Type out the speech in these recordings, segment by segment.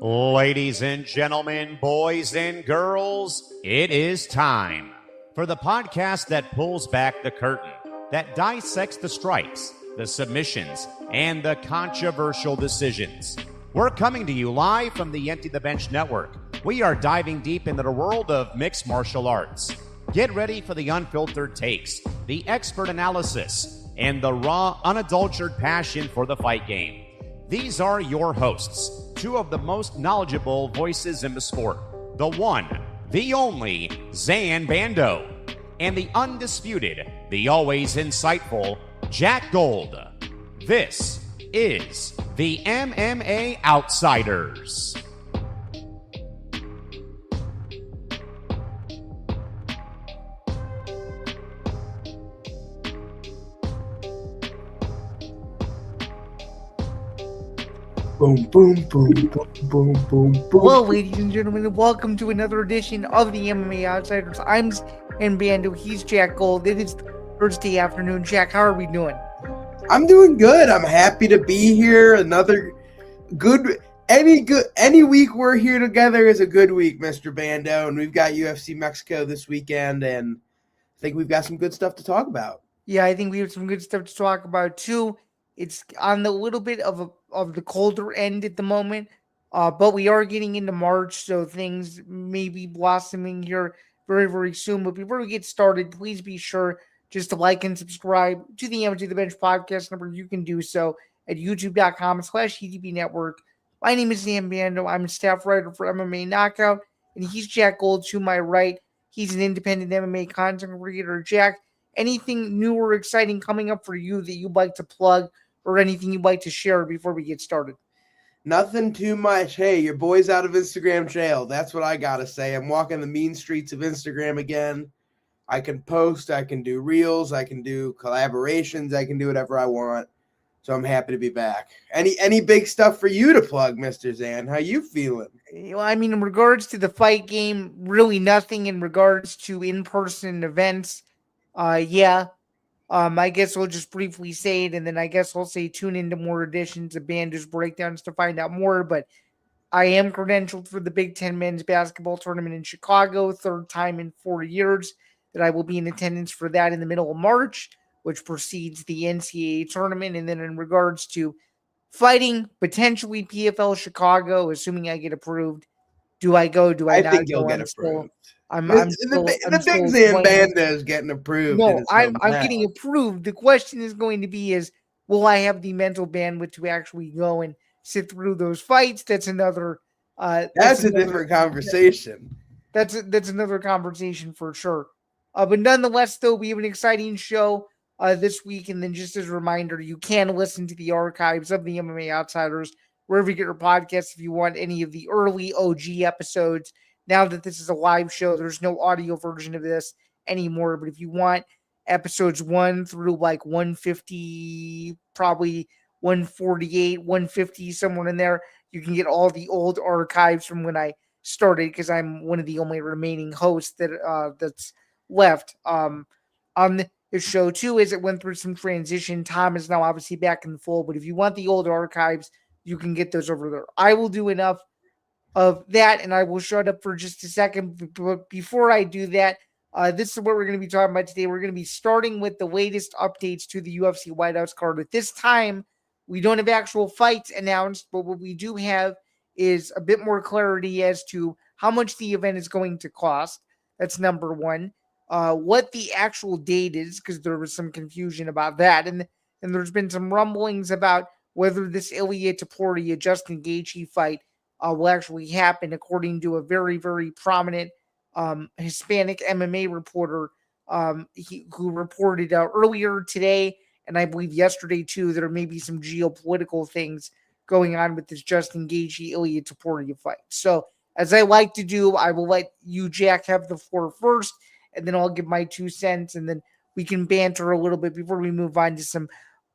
Ladies and gentlemen, boys and girls, it is time for the podcast that pulls back the curtain, that dissects the strikes, the submissions, and the controversial decisions. We're coming to you live from the Empty the Bench Network. We are diving deep into the world of mixed martial arts. Get ready for the unfiltered takes, the expert analysis, and the raw, unadulterated passion for the fight game. These are your hosts, two of the most knowledgeable voices in the sport. The one, the only, Zain Bando, and the undisputed, the always insightful, Jack Gold. This is the MMA Outsiders. Boom, boom, boom, boom, boom, boom, boom. Hello, ladies and gentlemen, and welcome to another edition of the MMA Outsiders. I'm Zain Bando. He's Jack Gold. It is Thursday afternoon. Jack, how are we doing? I'm doing good. I'm happy to be here. Another any week we're here together is a good week, Mr. Bando. And we've got UFC Mexico this weekend, and I think we've got some good stuff to talk about. Yeah, I think we have some good stuff to talk about too. It's on the little bit of the colder end at the moment, but we are getting into March, so things may be blossoming here very, very soon. But before we get started, please be sure just to like and subscribe to the Empty the Bench podcast number. You can do so at youtube.com/EDB Network. My name is Zain Bando. I'm a staff writer for MMA Knockout, and he's Jack Gold to my right. He's an independent MMA content creator. Jack, anything new or exciting coming up for you that you'd like to plug, or anything you'd like to share before we get started? Nothing too much. Hey, your boy's out of Instagram jail. That's what I got to say. I'm walking the mean streets of Instagram again. I can post, I can do reels, I can do collaborations, I can do whatever I want. So I'm happy to be back. Any big stuff for you to plug, Mr. Zain? How you feeling? Well, I mean, in regards to the fight game, really nothing. In regards to in-person events, I guess we'll just briefly say it, and then I guess we'll say tune into more editions of Bando's Breakdowns to find out more. But I am credentialed for the Big Ten men's basketball tournament in Chicago, third time in 4 years that I will be in attendance for that in the middle of March, which precedes the NCAA tournament. And then in regards to fighting, potentially PFL Chicago, assuming I get approved. Do I go? Do I not? I think you'll get approved. The big Zain Bando is getting approved. No, I'm getting approved. The question is going to be will I have the mental bandwidth to actually go and sit through those fights? That's another. That's a different conversation. That's another conversation for sure. But nonetheless, though, we have an exciting show this week. And then just as a reminder, you can listen to the archives of the MMA Outsiders wherever you get your podcasts if you want any of the early OG episodes. Now that this is a live show, there's no audio version of this anymore. But if you want episodes 1 through like 150, probably 148, 150, somewhere in there, you can get all the old archives from when I started, because I'm one of the only remaining hosts that's left on the show too. As it went through some transition, Tom is now obviously back in the fold. But if you want the old archives, you can get those over there. I will do enough of that, and I will shut up for just a second. But before I do that, this is what we're going to be talking about today. We're going to be starting with the latest updates to the UFC White House card. At this time, we don't have actual fights announced, but what we do have is a bit more clarity as to how much the event is going to cost. That's number one. What the actual date is, because there was some confusion about that. And there's been some rumblings about whether this Ilia Topuria Justin Gaethje fight will actually happen, according to a very, very prominent Hispanic MMA reporter who reported earlier today, and I believe yesterday too, there may be some geopolitical things going on with this Justin Gaethje Ilia Topuria fight. So, as I like to do, I will let you, Jack, have the floor first, and then I'll give my 2 cents, and then we can banter a little bit before we move on to some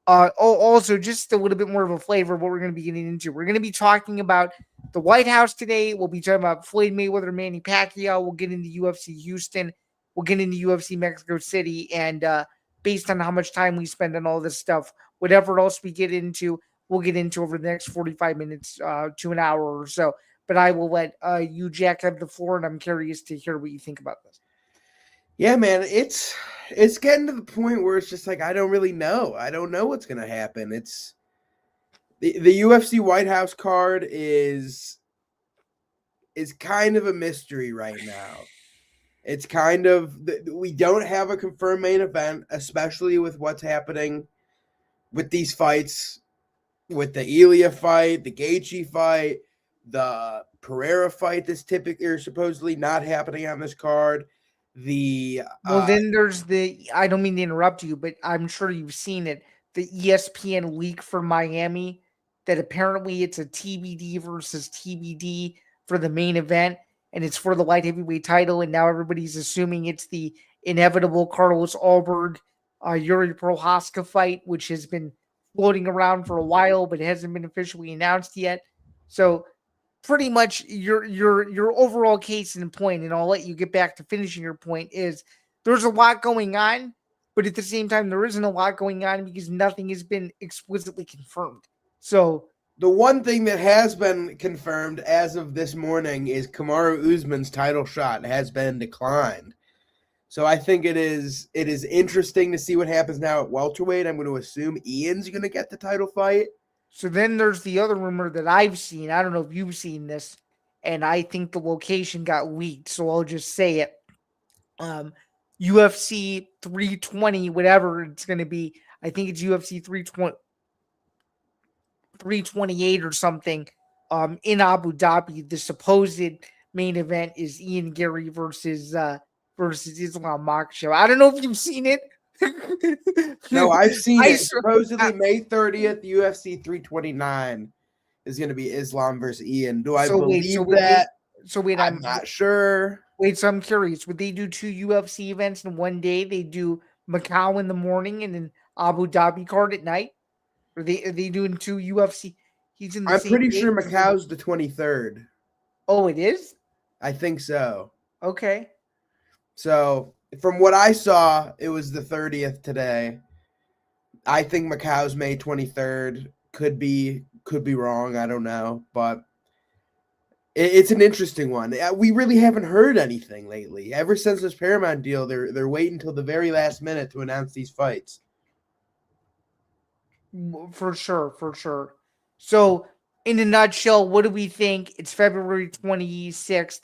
also, just a little bit more of a flavor of what we're going to be getting into. We're going to be talking about the White House today. We'll be talking about Floyd, Mayweather and Manny Pacquiao. We'll get into UFC Houston. We'll get into UFC Mexico City. And based on how much time we spend on all this stuff, whatever else we get into, we'll get into over the next 45 minutes to an hour or so. but I will let you, Jack, have the floor, and I'm curious to hear what you think about this. Yeah, man, it's getting to the point where it's just like I don't really know. I don't know what's gonna happen. It's the UFC White House card is kind of a mystery right now. It's kind of we don't have a confirmed main event, especially with what's happening with these fights, with the Elia fight, the Gaethje fight, the Pereira fight. This typically or supposedly not happening on this card. Well, then there's I don't mean to interrupt you, but I'm sure you've seen it. The ESPN leak for Miami that apparently it's a TBD versus TBD for the main event, and it's for the light heavyweight title. And now everybody's assuming it's the inevitable Carlos Alberg, Yuri Prohaska fight, which has been floating around for a while, but hasn't been officially announced yet. So pretty much your overall case and point, and I'll let you get back to finishing your point, is there's a lot going on, but at the same time, there isn't a lot going on because nothing has been explicitly confirmed. So the one thing that has been confirmed as of this morning is Kamaru Usman's title shot has been declined. So I think it is interesting to see what happens now at welterweight. I'm going to assume Ian's going to get the title fight. So then there's the other rumor that I've seen. I don't know if you've seen this, and I think the location got leaked, so I'll just say it. UFC 320, whatever it's going to be. I think it's UFC 328 or something in Abu Dhabi. The supposed main event is Ian Gary versus Islam Makhachev. I don't know if you've seen it. No, I've seen it. Supposedly May 30th, UFC 329 is going to be Islam versus Ian. Do I believe that? I'm not sure. Wait, so I'm curious. Would they do 2 UFC events in one day? They do Macau in the morning and then Abu Dhabi card at night? Or are they doing 2 UFC? I'm pretty sure Macau's the 23rd. Oh, it is? I think so. Okay. So from what I saw, it was the 30th today. I think Macau's May 23rd. Could be wrong. I don't know, but it's an interesting one. We really haven't heard anything lately. Ever since this Paramount deal, they're waiting until the very last minute to announce these fights. For sure. So, in a nutshell, what do we think? It's February 26th.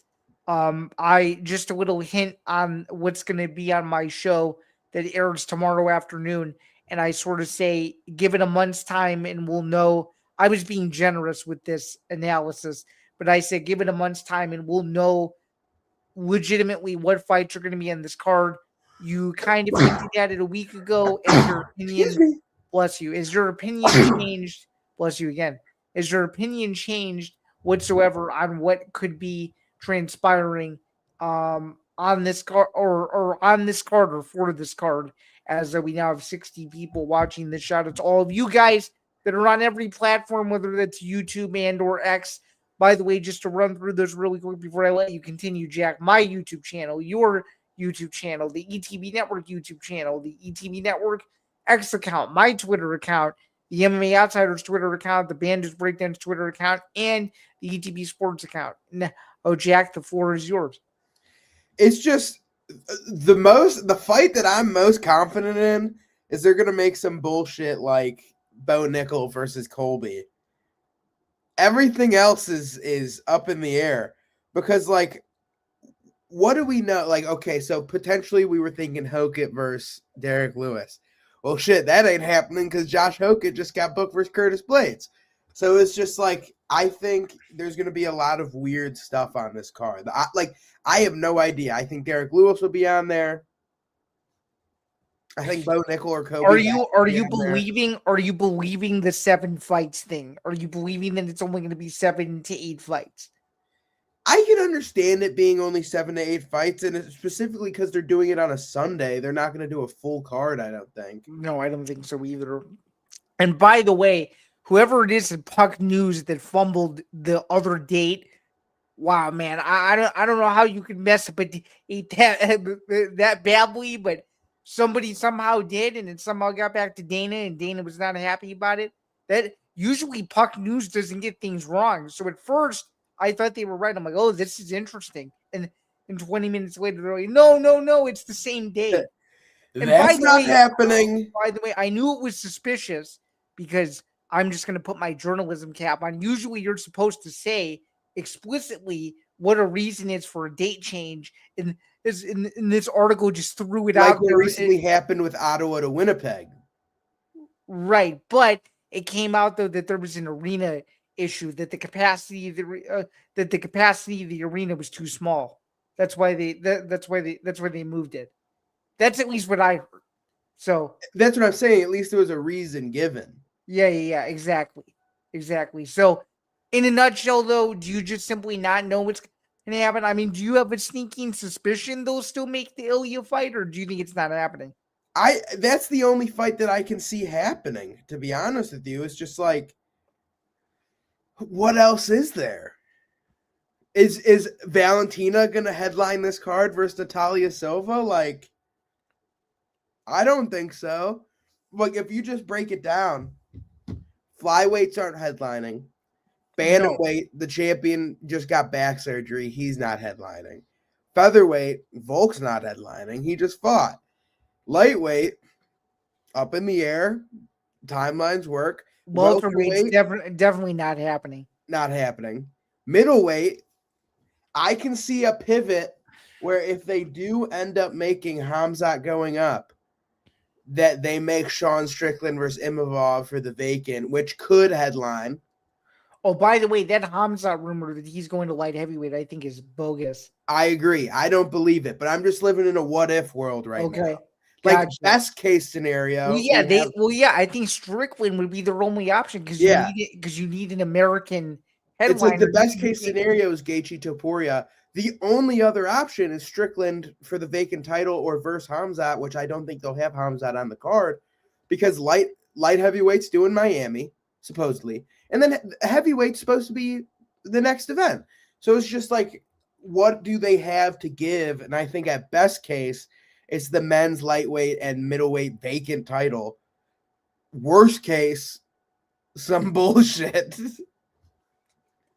I just a little hint on what's going to be on my show that airs tomorrow afternoon, and I sort of say, give it a month's time and we'll know. I was being generous with this analysis, but I said, give it a month's time and we'll know legitimately what fights are going to be on this card. You kind of hinted at it a week ago, and your opinion, bless you, is your opinion changed? Bless you again. Is your opinion changed whatsoever on what could be transpiring on this card or on this card or for this card, as we now have 60 people watching this. Shout out to all of you guys that are on every platform, whether that's YouTube and or X. By the way, just to run through those really quick before I let you continue, Jack, my YouTube channel, your YouTube channel, the ETB Network YouTube channel, the ETB Network X account, my Twitter account, the MMA Outsiders Twitter account, the Bando's Breakdowns Twitter account, and the ETB Sports account. Oh, Jack, the floor is yours. It's just the fight that I'm most confident in is they're going to make some bullshit like Bo Nickel versus Colby. Everything else is up in the air because, like, what do we know? Like, okay, so potentially we were thinking Hokett versus Derek Lewis. Well, shit, that ain't happening because Josh Hokett just got booked versus Curtis Blades. So it's just like, I think there's going to be a lot of weird stuff on this card. I have no idea. I think Derek Lewis will be on there. I think Bo Nickel or Kobe. Are you believing the 7 fights thing? Are you believing that it's only going to be 7 to 8 fights? I can understand it being only 7 to 8 fights, and it's specifically because they're doing it on a Sunday. They're not going to do a full card, I don't think. No, I don't think so either. And by the way, whoever it is at Puck News that fumbled the other date, wow, man, I don't know how you could mess up that badly, but somebody somehow did, and it somehow got back to Dana, and Dana was not happy about it. That usually Puck News doesn't get things wrong. So at first, I thought they were right. I'm like, oh, this is interesting. And 20 minutes later, they're like, no, it's the same day. And That's not happening. By the way, I knew it was suspicious because I'm just going to put my journalism cap on. Usually you're supposed to say explicitly what a reason is for a date change. And this article just threw it out. Like what recently happened with Ottawa to Winnipeg. Right. But it came out, though, that there was an arena issue, that the capacity of the arena was too small. That's why they moved it. That's at least what I heard. So that's what I'm saying. At least there was a reason given. Yeah, exactly. So, in a nutshell, though, do you just simply not know what's going to happen? I mean, do you have a sneaking suspicion they'll still make the Ilya fight, or do you think it's not happening? That's the only fight that I can see happening, to be honest with you. It's just like, what else is there? Is Valentina gonna headline this card versus Natalia Silva? Like, I don't think so. Like, if you just break it down, flyweights aren't headlining. Bantamweight, the champion just got back surgery. He's not headlining. Featherweight, Volk's not headlining. He just fought. Lightweight, up in the air. Timelines work. Welterweight's definitely not happening. Not happening. Middleweight, I can see a pivot where if they do end up making Khamzat going up, that they make Sean Strickland versus Imavov for the vacant, which could headline. Oh, by the way, that Khamzat rumor that he's going to light heavyweight, I think, is bogus. I agree. I don't believe it, but I'm just living in a what-if world right now. Like, gotcha. Best case scenario. I think Strickland would be their only option because you need an American headliner. It's like the best case scenario is Gaethje Topuria. The only other option is Strickland for the vacant title or versus Khamzat, which I don't think they'll have Khamzat on the card because light heavyweight's due in Miami, supposedly. And then heavyweight's supposed to be the next event. So it's just like, what do they have to give? And I think at best case, it's the men's lightweight and middleweight vacant title. Worst case, some bullshit.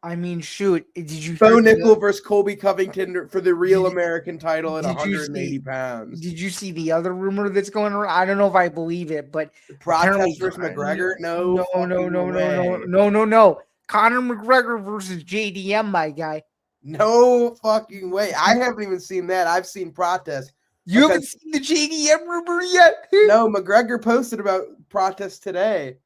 I mean, shoot. Did you Bo Nickel versus Colby Covington for the real American title at 180 pounds? Did you see the other rumor that's going around? I don't know if I believe it, but Protest versus McGregor? No. Conor McGregor versus JDM, my guy. No fucking way. I haven't even seen that. I've seen Protest. You haven't seen the JDM rumor yet? No, McGregor posted about Protest today.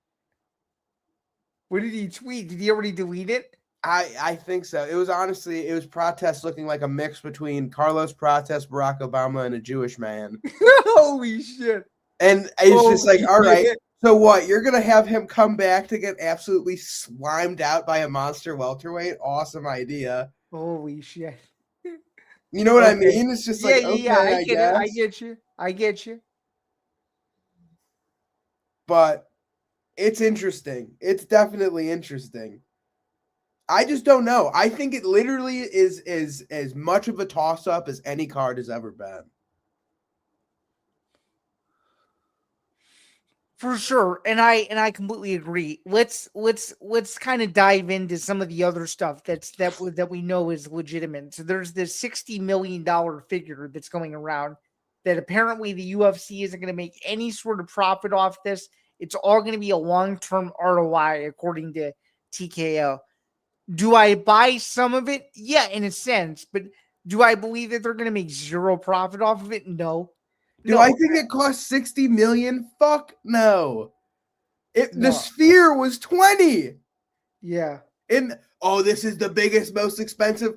What did he tweet? Did he already delete it? I think so. It was Protest looking like a mix between Carlos Protest, Barack Obama, and a Jewish man. Holy shit. And it's just like, all right, so what? You're going to have him come back to get absolutely slimed out by a monster welterweight? Awesome idea. Holy shit. You know what I mean? It's just like, I get you. But it's interesting. It's definitely interesting. I just don't know. I think it literally is as much of a toss-up as any card has ever been. For sure, and I completely agree. Let's kind of dive into some of the other stuff that we know is legitimate. So there's this $60 million figure that's going around that apparently the UFC isn't going to make any sort of profit off this. It's all going to be a long-term ROI according to TKO. Do I buy some of it? Yeah, in a sense, but do I believe that they're going to make zero profit off of it? No. Do I think it costs $60 million? Fuck no. The Sphere was 20. Yeah. And this is the biggest, most expensive.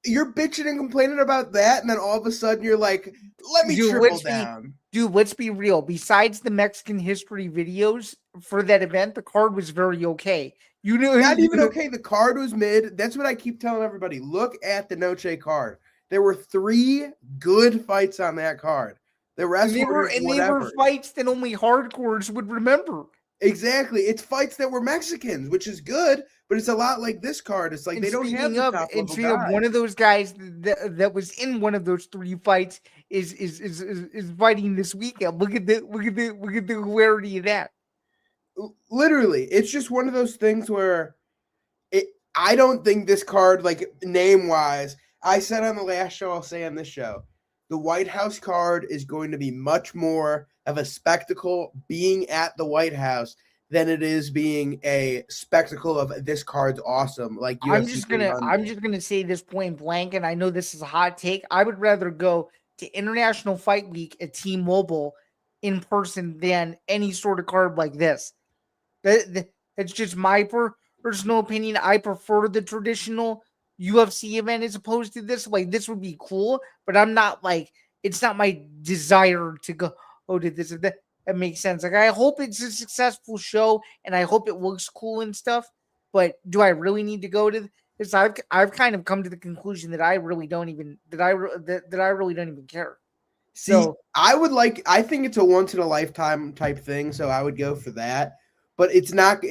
You're bitching and complaining about that, and then all of a sudden you're like, let me triple down. Let's be real. Besides the Mexican history videos for that event, the card was very okay. Not even okay. The card was mid. That's what I keep telling everybody. Look at the Noche card. There were 3 good fights on that card. The rest they were fights that only hardcores would remember. Exactly. It's fights that were Mexicans, which is good, but it's a lot like this card. It's like they don't have the top level guy. One of those guys that was in one of those 3 fights is fighting this weekend. Look at the hilarity of that. Literally, it's just one of those things where I don't think this card, like name-wise, I said on the last show, I'll say on this show, the White House card is going to be much more of a spectacle being at the White House than it is being a spectacle of this card's awesome. Like UFC I'm just gonna say this point blank, and I know this is a hot take. I would rather go to International Fight Week at T-Mobile in person than any sort of card like this. That's just my personal opinion. I prefer the traditional UFC event as opposed to this. Like, this would be cool, but I'm not like, it's not my desire to go to this. That makes sense. Like, I hope it's a successful show and I hope it looks cool and stuff, but do I really need to go to this? I've kind of come to the conclusion that I really don't even care. See, so, I think it's a once in a lifetime type thing, so I would go for that. But it's not.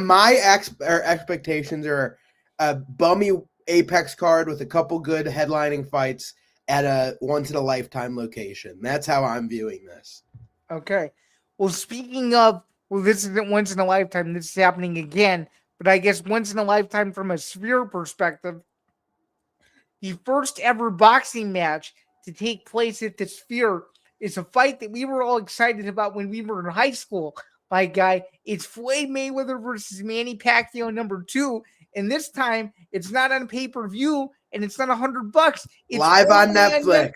My expectations are a bummy Apex card with a couple good headlining fights at a once in a lifetime location. That's how I'm viewing this. Okay. Well, speaking of, this isn't once in a lifetime. This is happening again, but I guess once in a lifetime from a Sphere perspective. The first ever boxing match to take place at the Sphere is a fight that we were all excited about when we were in high school. My guy, it's Floyd Mayweather versus Manny Pacquiao #2, and this time it's not on pay-per-view and it's not $100. It's live on Netflix.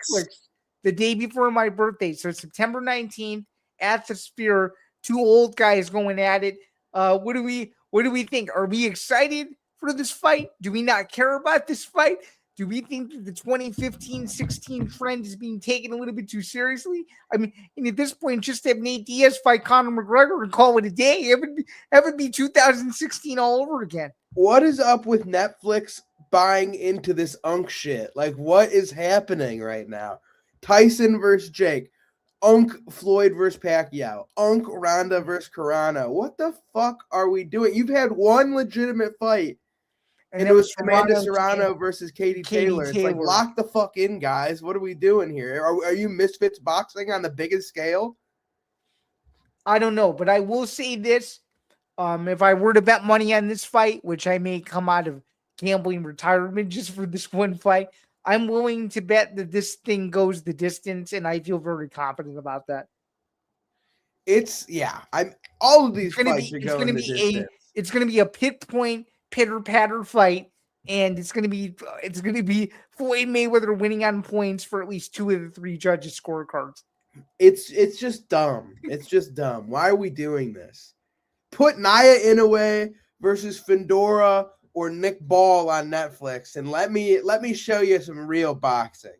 The day before my birthday, so September 19th at the Sphere. Two old guys going at it. What do we think? Are we excited for this fight? Do we not care about this fight? Do we think that the 2015-16 trend is being taken a little bit too seriously? I mean, and at this point, just have Nate Diaz fight Conor McGregor and call it a day. It would be 2016 all over again. What is up with Netflix buying into this unk shit? Like, what is happening right now? Tyson versus Jake. Unk Floyd versus Pacquiao. Unk Ronda versus Kavanagh. What the fuck are we doing? You've had one legitimate fight. And it was Amanda Serrano versus Katie Taylor. It's like, lock the fuck in, guys. What are we doing here? Are you Misfits boxing on the biggest scale? I don't know, but I will say this. If I were to bet money on this fight, which I may come out of gambling retirement just for this one fight, I'm willing to bet that this thing goes the distance, and I feel very confident about that. All of these fights are going the distance. It's going to be a pit point, pitter-patter fight, and it's going to be Floyd Mayweather winning on points for at least 2 of the 3 judges' scorecards. It's just dumb. It's just dumb. Why are we doing this? Put Nia Inoue versus Fedora or Nick Ball on Netflix, and let me show you some real boxing.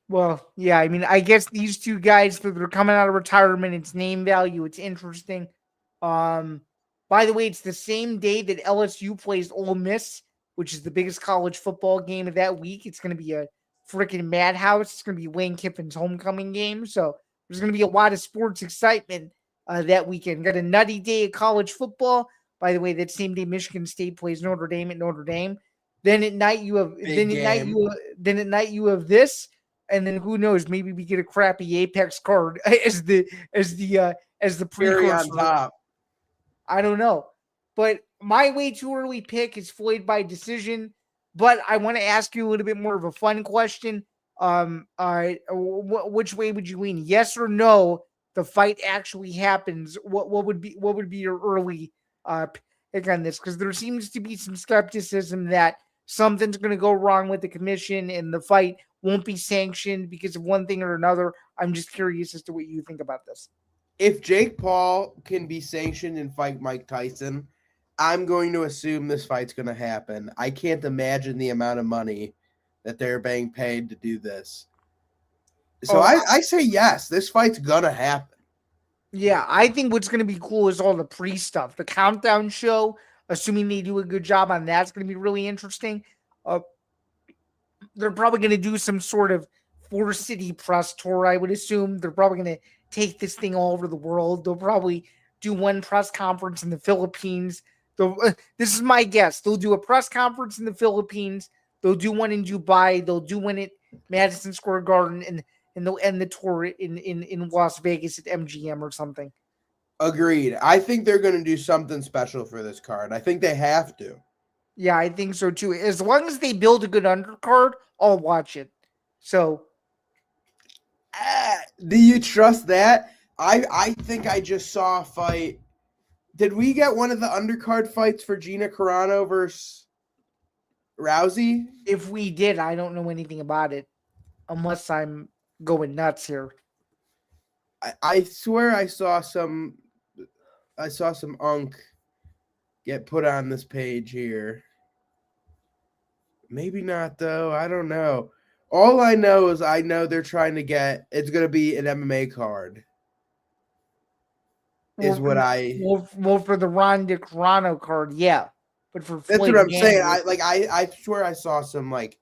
Well, yeah, I mean, I guess these two guys, they're coming out of retirement. It's name value. It's interesting. By the way, it's the same day that LSU plays Ole Miss, which is the biggest college football game of that week. It's going to be a freaking madhouse. It's going to be Lane Kiffin's homecoming game. So there's going to be a lot of sports excitement that weekend. Got a nutty day of college football. By the way, that same day Michigan State plays Notre Dame at Notre Dame. Then at night you have this, and then who knows? Maybe we get a crappy Apex card as the precursor. On top. I don't know, but my way too early pick is Floyd by decision. But I want to ask you a little bit more of a fun question. Which way would you lean? Yes or no? The fight actually happens. What would be your early pick on this? Because there seems to be some skepticism that something's going to go wrong with the commission and the fight won't be sanctioned because of one thing or another. I'm just curious as to what you think about this. If Jake Paul can be sanctioned and fight Mike Tyson, I'm going to assume this fight's going to happen. I can't imagine the amount of money that they're being paid to do this. So I say yes, this fight's going to happen. Yeah, I think what's going to be cool is all the pre-stuff. The countdown show, assuming they do a good job on that's going to be really interesting. They're probably going to do some sort of 4-city press tour, I would assume. They're probably going to take this thing all over the world. They'll probably do one press conference in the Philippines. This is my guess. They'll do a press conference in the Philippines. They'll do one in Dubai. They'll do one at Madison Square Garden, and they'll end the tour in Las Vegas at MGM or something. Agreed. I think they're going to do something special for this card. I think they have to. Yeah, I think so too. As long as they build a good undercard, I'll watch it. So, do you trust that? I think I just saw a fight. Did we get one of the undercard fights for Gina Carano versus Rousey? if we did, I don't know anything about it unless I'm going nuts here. I swear I saw some unk get put on this page here. Maybe not though. I don't know. All I know is I know they're trying to get it's going to be an MMA card. Is what I well for the Ronda Carano card, yeah. But for that's Floyd what I'm and saying. Andrew, I swear I saw some like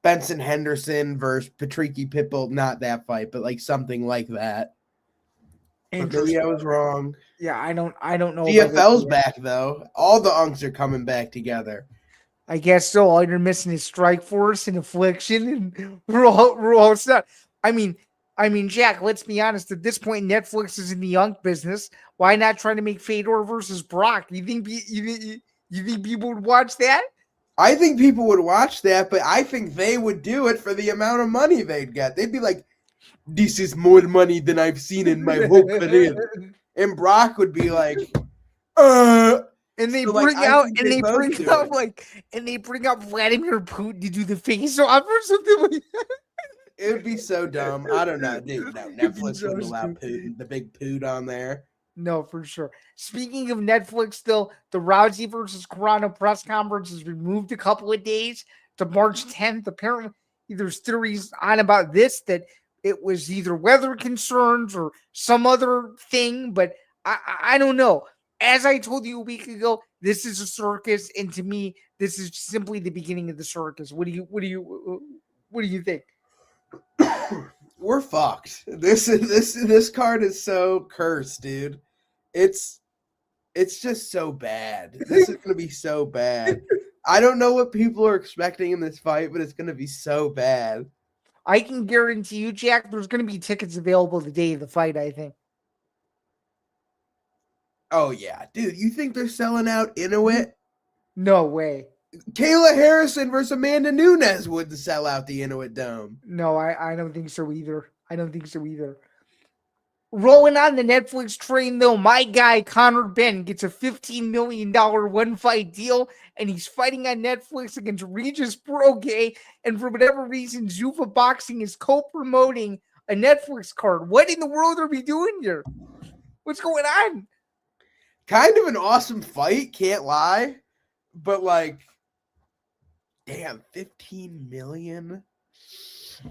Benson Henderson versus Patricky Pitbull, not that fight, but like something like that. But maybe I was wrong. Yeah, I don't know. GFL's back though. All the unks are coming back together. I guess so. All you're missing is Strike Force and Affliction, and we're all set. I mean, Jack. Let's be honest. At this point, Netflix is in the unk business. Why not try to make Fedor versus Brock? You think people would watch that? I think people would watch that, but I think they would do it for the amount of money they'd get. They'd be like, "This is more money than I've seen in my whole career," and Brock would be like, And they So, bring like, out, I think and they they both bring do out it. like, and they bring out Vladimir Putin to do the face off or something like that. It would be so dumb. I don't know, dude. No, It'd be Netflix so wouldn't allow stupid. Putin, the big Poot on there. No, for sure. Speaking of Netflix, though, the Rousey versus Carano press conference is removed a couple of days to March 10th. Apparently, there's theories on about this that it was either weather concerns or some other thing, but I don't know. As I told you a week ago, this is a circus, and to me, this is simply the beginning of the circus. What do you think? We're fucked. This card is so cursed, dude. It's just so bad. This is gonna be so bad. I don't know what people are expecting in this fight, but it's gonna be so bad. I can guarantee you, Jack, there's going to be tickets available the day of the fight, I think. Oh yeah, dude. You think they're selling out Inuit? No way. Kayla Harrison versus Amanda Nunes would sell out the Inuit Dome. No, I don't think so either. Rolling on the Netflix train, though, my guy Conor Ben gets a $15 million one-fight deal, and he's fighting on Netflix against Regis Brogue, and for whatever reason, Zuffa Boxing is co-promoting a Netflix card. What in the world are we doing here? What's going on? Kind of an awesome fight, can't lie. But like, damn, 15 million.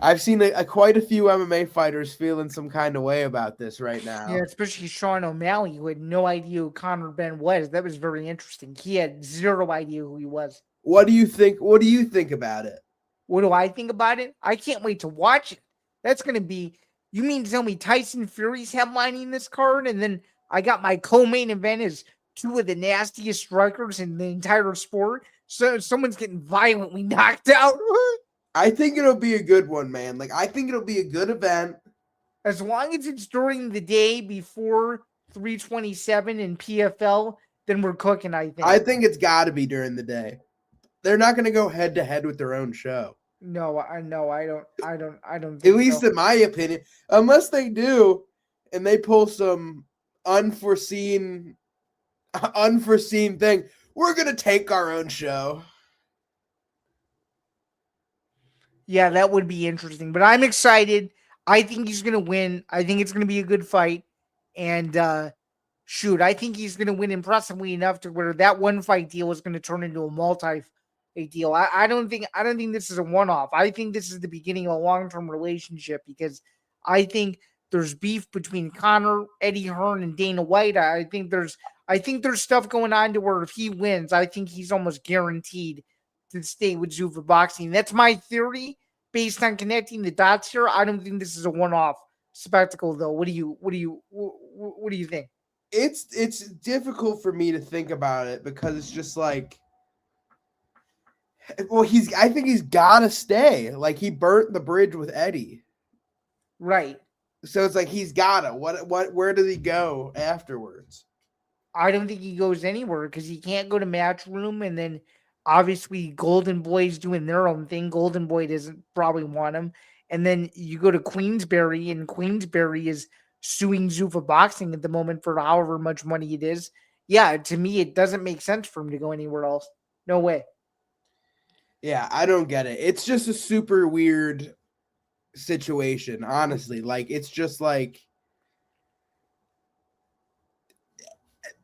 I've seen quite a few MMA fighters feeling some kind of way about this right now. Yeah, especially Sean O'Malley, who had no idea who Conor Ben was. That was very interesting. He had zero idea who he was. What do you think? What do you think about it? What do I think about it? I can't wait to watch it. That's going to be, you mean to tell me Tyson Fury's headlining this card, and then I got my co-main event as two of the nastiest strikers in the entire sport? So someone's getting violently knocked out. I think it'll be a good one, man. Like, I think it'll be a good event. As long as it's during the day before 327 in PFL, then we're cooking, I think. I think it's got to be during the day. They're not going to go head to head with their own show. No, I don't think At least so. in my opinion, unless they do and they pull some unforeseen thing, we're going to take our own show. Yeah, that would be interesting. But I'm excited. I think he's going to win. I think it's going to be a good fight. And I think he's going to win impressively enough to where that one fight deal is going to turn into a multi-fight deal. I don't think this is a one-off. I think this is the beginning of a long-term relationship because I think there's beef between Conor, Eddie Hearn, and Dana White. I think there's stuff going on to where if he wins, I think he's almost guaranteed to stay with Zuffa Boxing. That's my theory based on connecting the dots here. I don't think this is a one-off spectacle, though. What do you think? It's difficult for me to think about it because it's just like, well, I think he's got to stay. Like, he burnt the bridge with Eddie. Right. So it's like he's gotta. Where does he go afterwards? I don't think he goes anywhere because he can't go to Matchroom, and then obviously Golden Boy's doing their own thing. Golden Boy doesn't probably want him. And then you go to Queensberry, and Queensberry is suing Zuffa Boxing at the moment for however much money it is. Yeah, to me, it doesn't make sense for him to go anywhere else. No way. Yeah, I don't get it. It's just a super weird situation, honestly. Like, it's just like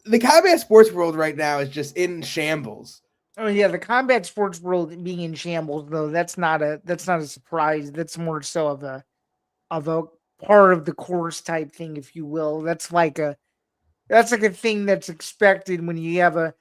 the combat sports world right now is just in shambles. Oh yeah, the combat sports world being in shambles, though, that's not a surprise. That's more so of a part of the course type thing, if you will. That's like a thing that's expected when you have a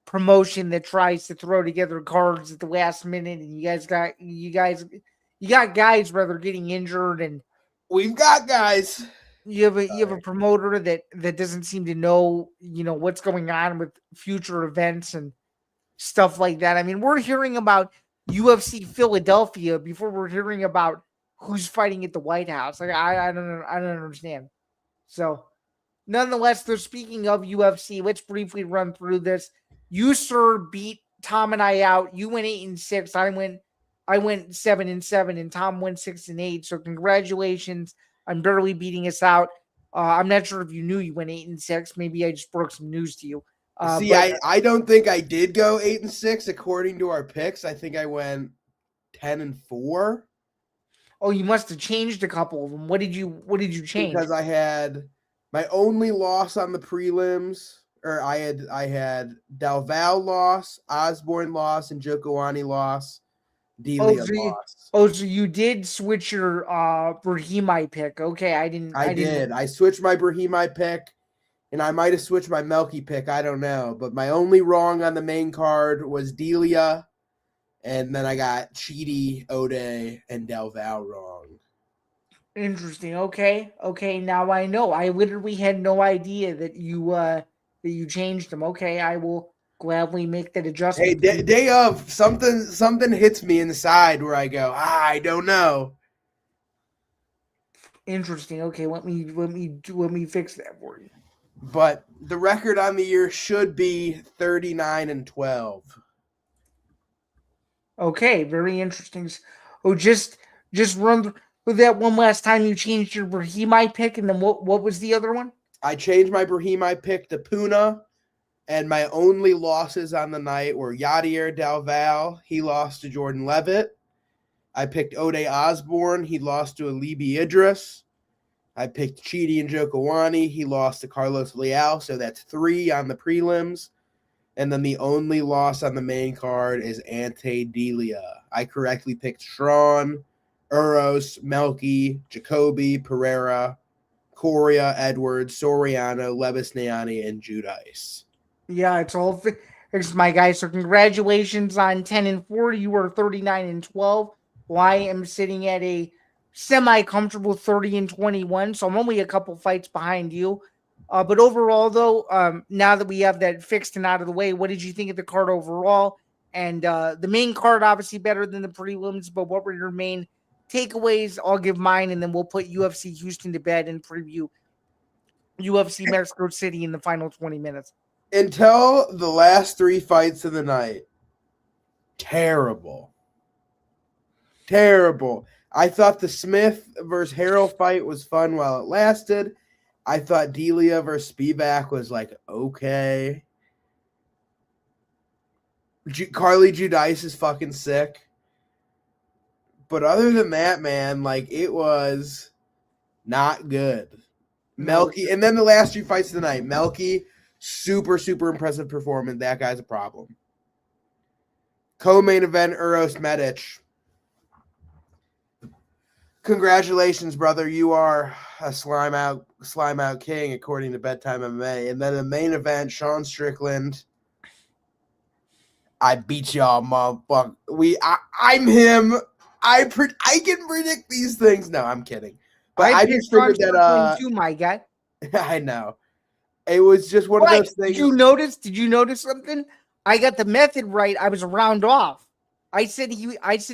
promotion that tries to throw together cards at the last minute, and you got guys rather getting injured, and we've got guys. You have a promoter that doesn't seem to know, what's going on with future events and stuff like that. I mean, we're hearing about UFC Philadelphia before we're hearing about who's fighting at the White House. Like, I don't understand. So, nonetheless, they're speaking of UFC. Let's briefly run through this. You, sir, beat Tom and I out. You went 8-6. I went 7-7, and Tom went 6-8. So, congratulations on barely beating us out. I'm not sure if you knew you went 8-6. Maybe I just broke some news to you. I don't think I did go 8-6 according to our picks. I think I went 10-4. Oh, you must have changed a couple of them. What did you change? Because I had my only loss on the prelims, or I had Del Val loss, Osborne loss, and Jokowani loss. Delia loss. So you did switch your Brahimi pick. Okay, I didn't. I switched my Brahimi pick. And I might have switched my Melky pick. I don't know. But my only wrong on the main card was Delia. And then I got Chidi, Ode, and Del Val wrong. Interesting. Okay. Now I know. I literally had no idea that you changed them. Okay, I will gladly make that adjustment. Hey, day of, something hits me inside where I go, I don't know. Interesting. Okay, let me fix that for you. But the record on the year should be 39-12. Okay, very interesting. Oh, just run through that one last time. You changed your Brahimi pick, and then what was the other one? I changed my Brahimi pick to Puna, and my only losses on the night were Yadier Dalval. He lost to Jordan Levitt. I picked Ode Osborne. He lost to Alibi Idris. I picked Chidi and Jokowani. He lost to Carlos Leal, so that's 3 on the prelims. And then the only loss on the main card is Ante Delia. I correctly picked Strawn, Uros, Melky, Jacoby, Pereira, Coria, Edwards, Soriano, Lebus Neani, and Judice. Yeah, it's my guy. So congratulations on 10-4. You were 39-12. Well, I am sitting at a semi-comfortable 30-21, so I'm only a couple fights behind you. But overall, though, now that we have that fixed and out of the way, what did you think of the card overall? And the main card, obviously, better than the prelims, but what were your main takeaways? I'll give mine, and then we'll put UFC Houston to bed and preview UFC Mexico City in the final 20 minutes. Until the last 3 fights of the night, terrible. I thought the Smith versus Harrell fight was fun while it lasted. I thought Delia versus Spivak was like, okay. Carly Judice is fucking sick. But other than that, man, like, it was not good. Melky, and then the last 2 fights of the night, Melky, super, super impressive performance. That guy's a problem. Co-main event, Uros Medic. Congratulations, brother. You are a slime out king, according to Bedtime MMA. And then the main event, Sean Strickland. I beat y'all, motherfucker. I'm him. I can predict these things. No, I'm kidding. But I just figured that too, my guy. I know. It was just one of those things. Did you notice something? I got the method right. I was a round off. I said he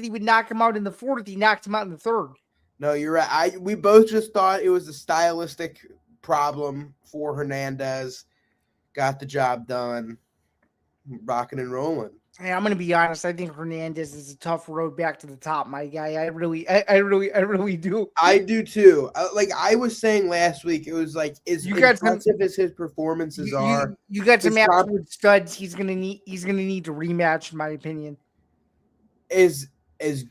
would knock him out in the 4th. He knocked him out in the 3rd. No, you're right. We both just thought it was a stylistic problem for Hernandez. Got the job done. Rocking and rolling. Hey, I'm going to be honest. I think Hernandez is a tough road back to the top, my guy. I really do. I do too. Like I was saying last week, it was like as impressive as his performances are. You got some absolute studs. He's gonna need to rematch, in my opinion. As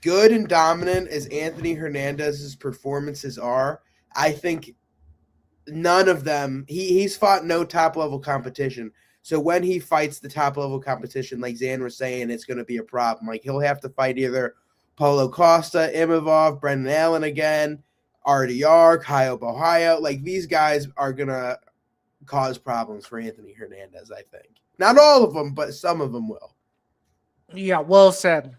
good and dominant as Anthony Hernandez's performances are, I think none of them. He's fought no top level competition. So when he fights the top level competition, like Zain was saying, it's going to be a problem. Like he'll have to fight either Paulo Costa, Imavov, Brendan Allen again, RDR, Caio Borralho. Like these guys are going to cause problems for Anthony Hernandez, I think. Not all of them, but some of them will. Yeah, well said.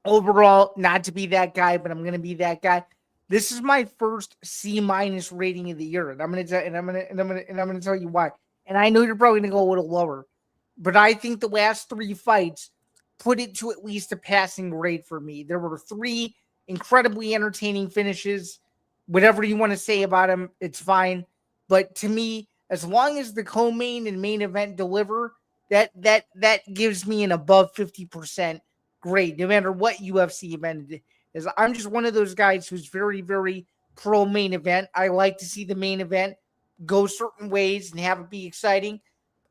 Overall, not to be that guy, but I'm going to be that guy. This is my first C- rating of the year, and I'm going to tell you why. And I know you're probably going to go a little lower, but I think the last 3 fights put it to at least a passing grade for me. There were 3 incredibly entertaining finishes. Whatever you want to say about them, it's fine. But to me, as long as the co-main and main event deliver, that gives me an above 50% grade, no matter what UFC event it is. I'm just one of those guys who's very, very pro main event. I like to see the main event go certain ways and have it be exciting.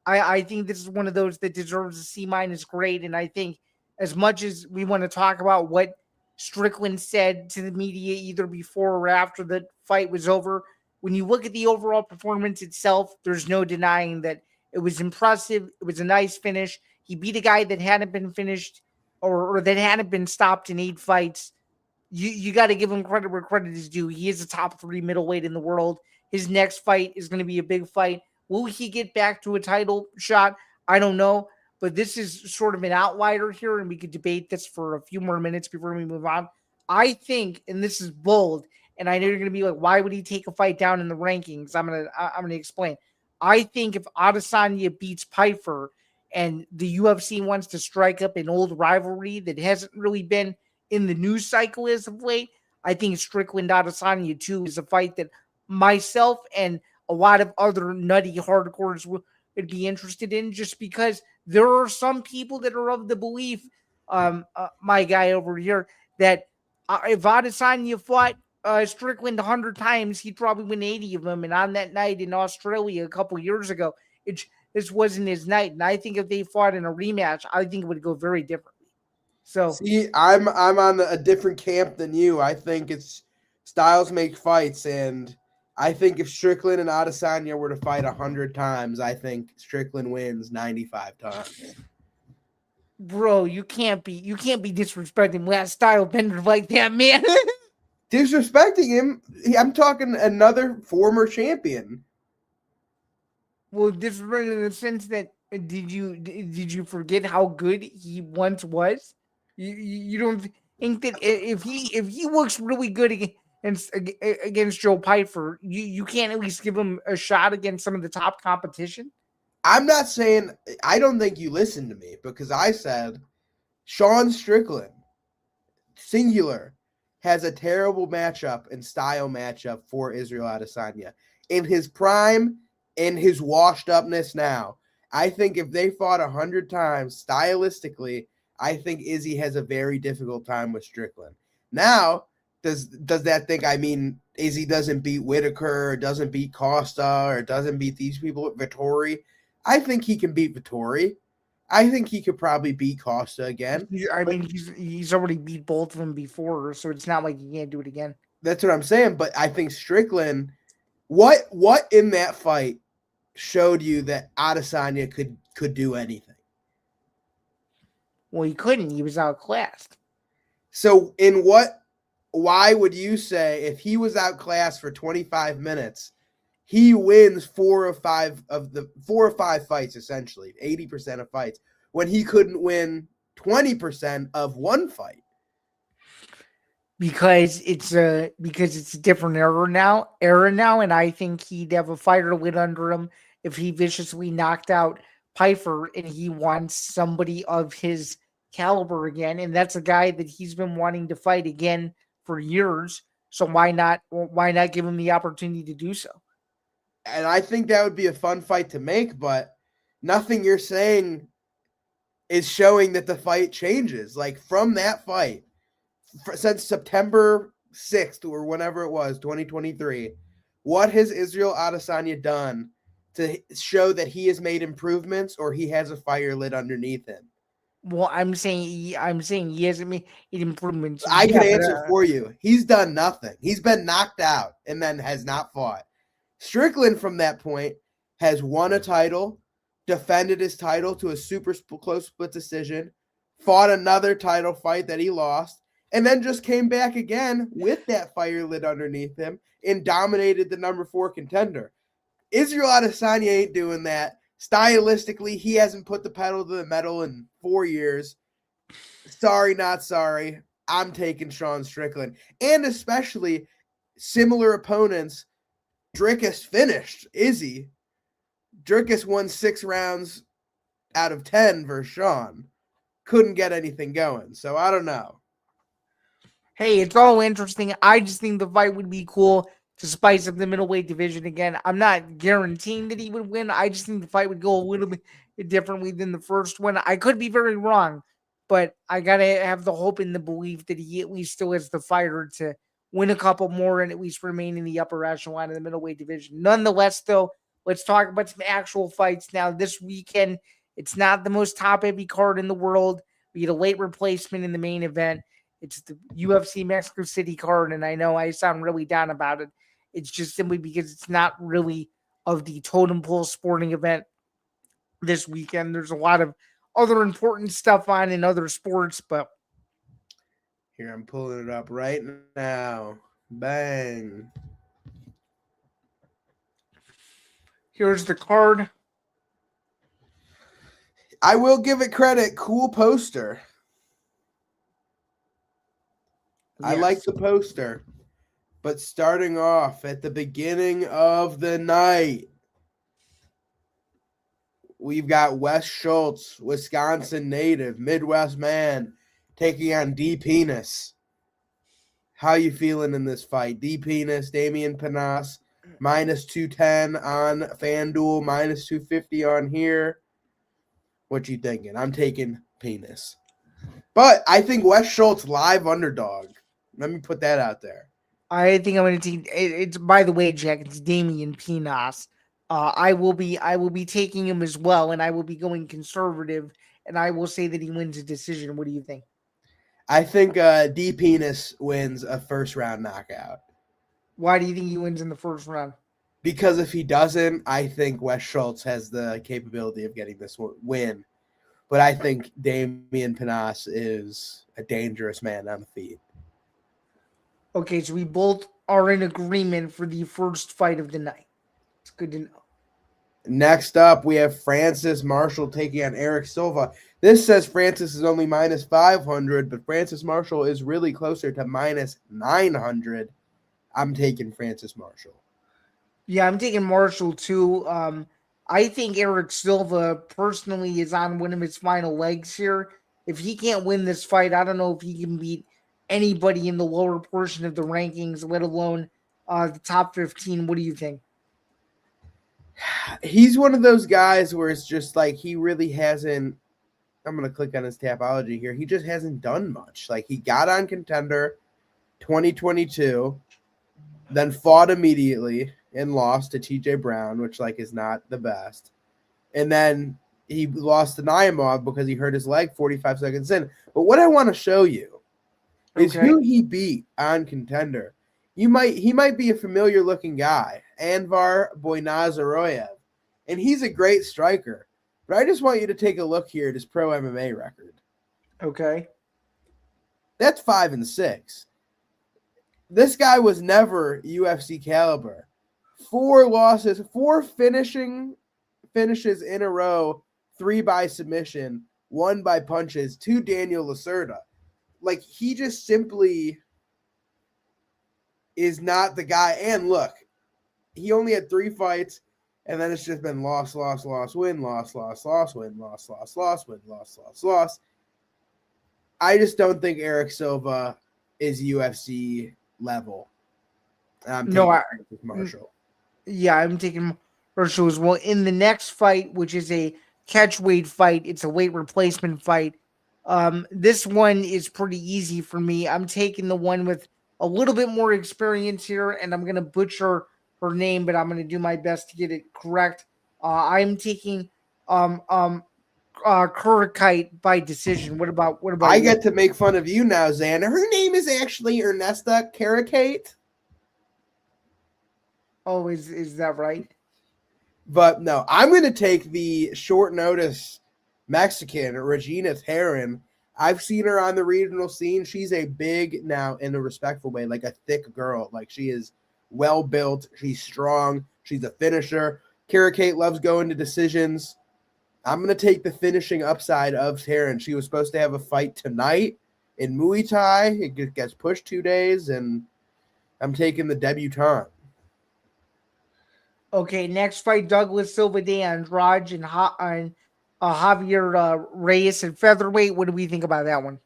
I think this is one of those that deserves a C- grade. And I think as much as we want to talk about what Strickland said to the media either before or after the fight was over, when you look at the overall performance itself, there's no denying that it was impressive. It was a nice finish. He beat a guy that hadn't been finished or that hadn't been stopped in 8 fights. You got to give him credit where credit is due. He is a top 3 middleweight in the world. His next fight is going to be a big fight. Will he get back to a title shot? I don't know. But this is sort of an outlier here, and we could debate this for a few more minutes before we move on. I think, and this is bold, and I know you're going to be like, why would he take a fight down in the rankings? I'm gonna explain. I think if Adesanya beats Pyfer and the UFC wants to strike up an old rivalry that hasn't really been in the news cycle as of late, I think Strickland Adesanya 2 is a fight that myself and a lot of other nutty hardcores would be interested in, just because there are some people that are of the belief, my guy over here, that if Adesanya fought Strickland 100 times, he'd probably win 80 of them. And on that night in Australia a couple years ago, this wasn't his night. And I think if they fought in a rematch, I think it would go very differently. So see, I'm on a different camp than you. I think it's styles make fights, and I think if Strickland and Adesanya were to fight 100 times, I think Strickland wins 95 times. Bro, you can't be disrespecting last style bender like that, man. Disrespecting him? I'm talking another former champion. Well, disrespecting in the sense that did you forget how good he once was? You don't think that if he looks really good against Joe Pyfer, you can't at least give him a shot against some of the top competition? I'm not saying – I don't think you listened to me, because I said Sean Strickland, singular, has a terrible matchup and style matchup for Israel Adesanya. In his prime, in his washed-upness now, I think if they fought 100 times stylistically, I think Izzy has a very difficult time with Strickland. Now, does that think, I mean, Izzy doesn't beat Whitaker, or doesn't beat Costa, or doesn't beat these people with Vettori? I think he can beat Vettori. I think he could probably beat Costa again. I mean, he's already beat both of them before, so it's not like he can't do it again. That's what I'm saying. But I think Strickland, what in that fight showed you that Adesanya could do anything? Well, he couldn't. He was outclassed. So why would you say if he was outclassed for 25 minutes, he wins 4 or 5 fights, essentially 80% of fights, when he couldn't win 20% of one fight? Because it's a different era now, and I think he'd have a fighter lit under him if he viciously knocked out Pyfer, and he wants somebody of his caliber again, and that's a guy that he's been wanting to fight again for years. So why not give him the opportunity to do so? And I think that would be a fun fight to make, but nothing you're saying is showing that the fight changes. Like from that fight, since September 6th or whenever it was, 2023, what has Israel Adesanya done to show that he has made improvements or he has a fire lit underneath him? Well, I'm saying he hasn't made improvements. I can answer for you. He's done nothing. He's been knocked out and then has not fought. Strickland from that point has won a title, defended his title to a super close split decision, fought another title fight that he lost, and then just came back again with that fire lit underneath him and dominated the number 4 contender. Israel Adesanya ain't doing that. Stylistically, he hasn't put the pedal to the metal in 4 years. Sorry, not sorry. I'm taking Sean Strickland. And especially similar opponents, Dricus finished. Izzy. Dricus won 6 rounds out of 10 versus Sean. Couldn't get anything going. So I don't know. Hey, it's all interesting. I just think the fight would be cool to spice up the middleweight division again. I'm not guaranteeing that he would win. I just think the fight would go a little bit differently than the first one. I could be very wrong, but I got to have the hope and the belief that he at least still has the fighter to win a couple more and at least remain in the upper echelon of the middleweight division. Nonetheless, though, let's talk about some actual fights now. This weekend, it's not the most top-heavy card in the world. We get a late replacement in the main event. It's the UFC Mexico City card, and I know I sound really down about it. It's just simply because it's not really of the totem pole sporting event this weekend. There's a lot of other important stuff on in other sports, but here, I'm pulling it up right now. Bang. Here's the card. I will give it credit. Cool poster. Yes. I like the poster. But starting off at the beginning of the night, we've got Wes Schultz, Wisconsin native, Midwest man, taking on D Penis. How you feeling in this fight? D Penis, Damian Panas, minus 210 on FanDuel, minus 250 on here. What you thinking? I'm taking Penis. But I think Wes Schultz live underdog. Let me put that out there. I think I'm going to take it's. By the way, Jack, it's Damian Pinas. I will be taking him as well, and I will be going conservative, and I will say that he wins a decision. What do you think? I think D Penis wins a first round knockout. Why do you think he wins in the first round? Because if he doesn't, I think Wes Schultz has the capability of getting this win. But I think Damian Panas is a dangerous man on the feet. Okay, so we both are in agreement for the first fight of the night. It's good to know. Next up, we have Francis Marshall taking on Eric Silva. This says Francis is only minus 500, but Francis Marshall is really closer to minus 900. I'm taking Francis Marshall. Yeah, I'm taking Marshall too. I think Eric Silva personally is on one of his final legs here. If he can't win this fight, I don't know if he can beat anybody in the lower portion of the rankings, let alone the top 15. What do you think? He's one of those guys where it's just like he really hasn't. I'm going to click on his Tapology here. He just hasn't done much. Like he got on Contender 2022, then fought immediately and lost to TJ Brown, which like is not the best. And then he lost to Naimov because he hurt his leg 45 seconds in. But what I want to show you is who he beat on Contender. He might be a familiar looking guy, Anvar Boynazaroyev, and he's a great striker. But I just want you to take a look here at his pro MMA record. Okay. That's 5-6. This guy was never UFC caliber. 4 losses, 4 finishes in a row, 3 by submission, 1 by punches, 2 Daniel Lacerda. Like, he just simply is not the guy. And look, he only had 3 fights, and then it's just been loss, loss, loss, win, loss, loss, loss, win, loss, loss, loss, win, loss, loss, loss. I just don't think Eric Silva is UFC level. I'm No, taking Marshall. Yeah, I'm taking Marshall as well. In the next fight, which is a catch weight fight, it's a weight replacement fight. This one is pretty easy for me. I'm taking the one with a little bit more experience here, and I'm gonna butcher her name, but I'm gonna do my best to get it correct. I'm taking Kurikite by decision. What about I you? get to make fun of you now, Zain. Her name is actually Ernesta Karakate. Oh, is that right? But no, I'm going to take the short notice Mexican, Regina Terran. I've seen her on the regional scene. She's a big, now in a respectful way, like a thick girl. Like she is well built. She's strong. She's a finisher. Karakate loves going to decisions. I'm going to take the finishing upside of Terran. She was supposed to have a fight tonight in Muay Thai. It gets pushed 2 days, and I'm taking the debutante. Okay, next fight, Douglas Silva de Andrade and Javier Reyes at featherweight. What do we think about that one?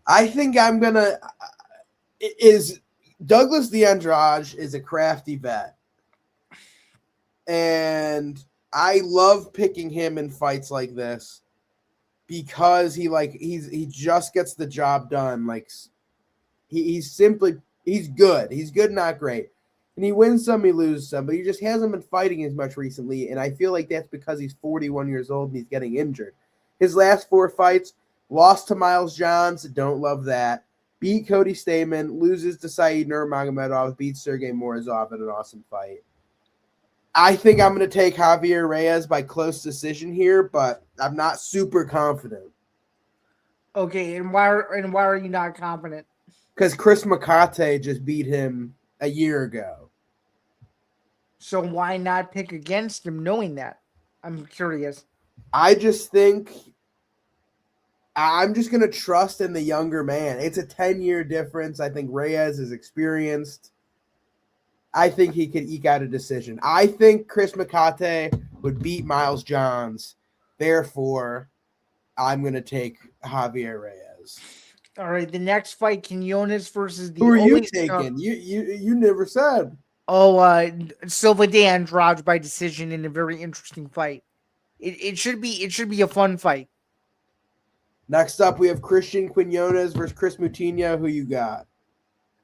I think I'm going to – is Douglas de Andrade is a crafty vet. And I love picking him in fights like this because he just gets the job done. Like he's good. He's good, not great. And he wins some, he loses some, but he just hasn't been fighting as much recently. And I feel like that's because he's 41 years old and he's getting injured. His last 4 fights, lost to Miles Johns, don't love that. Beat Cody Stamann, loses to Saeed Nurmagomedov, beats Sergey Morozov in an awesome fight. I think I'm going to take Javier Reyes by close decision here, but I'm not super confident. Okay, and why are you not confident? Because Chris McCate just beat him a year ago. So why not pick against him knowing that? I'm curious. I just think I'm just going to trust in the younger man. It's a 10-year difference. I think Reyes is experienced. I think he could eke out a decision. I think Chris McCate would beat Miles Johns. Therefore, I'm going to take Javier Reyes. All right, the next fight, Quinones versus the. Who are you taking? You never said. Oh, Silva de Andrade by decision in a very interesting fight. It should be a fun fight. Next up, we have Christian Quinones versus Chris Moutinho. Who you got?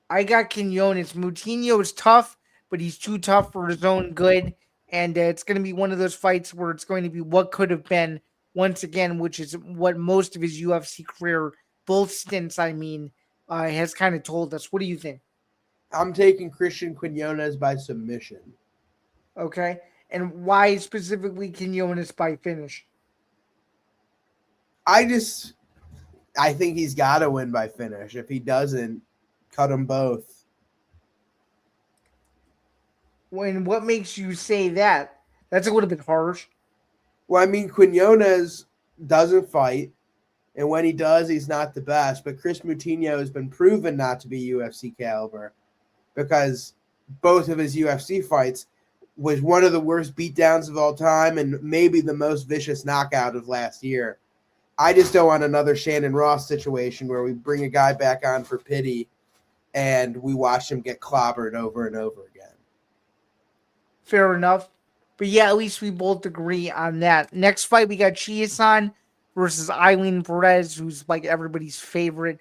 I got Quinones. Moutinho is tough, but he's too tough for his own good. And it's going to be one of those fights where it's going to be what could have been once again, which is what most of his UFC career, both stints, has kind of told us. What do you think? I'm taking Christian Quinones by submission. Okay. And why specifically Quinones by finish? I think he's got to win by finish. If he doesn't, cut them both. What makes you say that? That's a little bit harsh. Well, I mean, Quinones doesn't fight, and when he does, he's not the best. But Chris Moutinho has been proven not to be UFC caliber because both of his UFC fights was one of the worst beatdowns of all time and maybe the most vicious knockout of last year. I just don't want another Shannon Ross situation where we bring a guy back on for pity and we watch him get clobbered over and over again. Fair enough. But yeah, at least we both agree on that. Next fight, we got Chiasson versus Eileen Perez, who's like everybody's favorite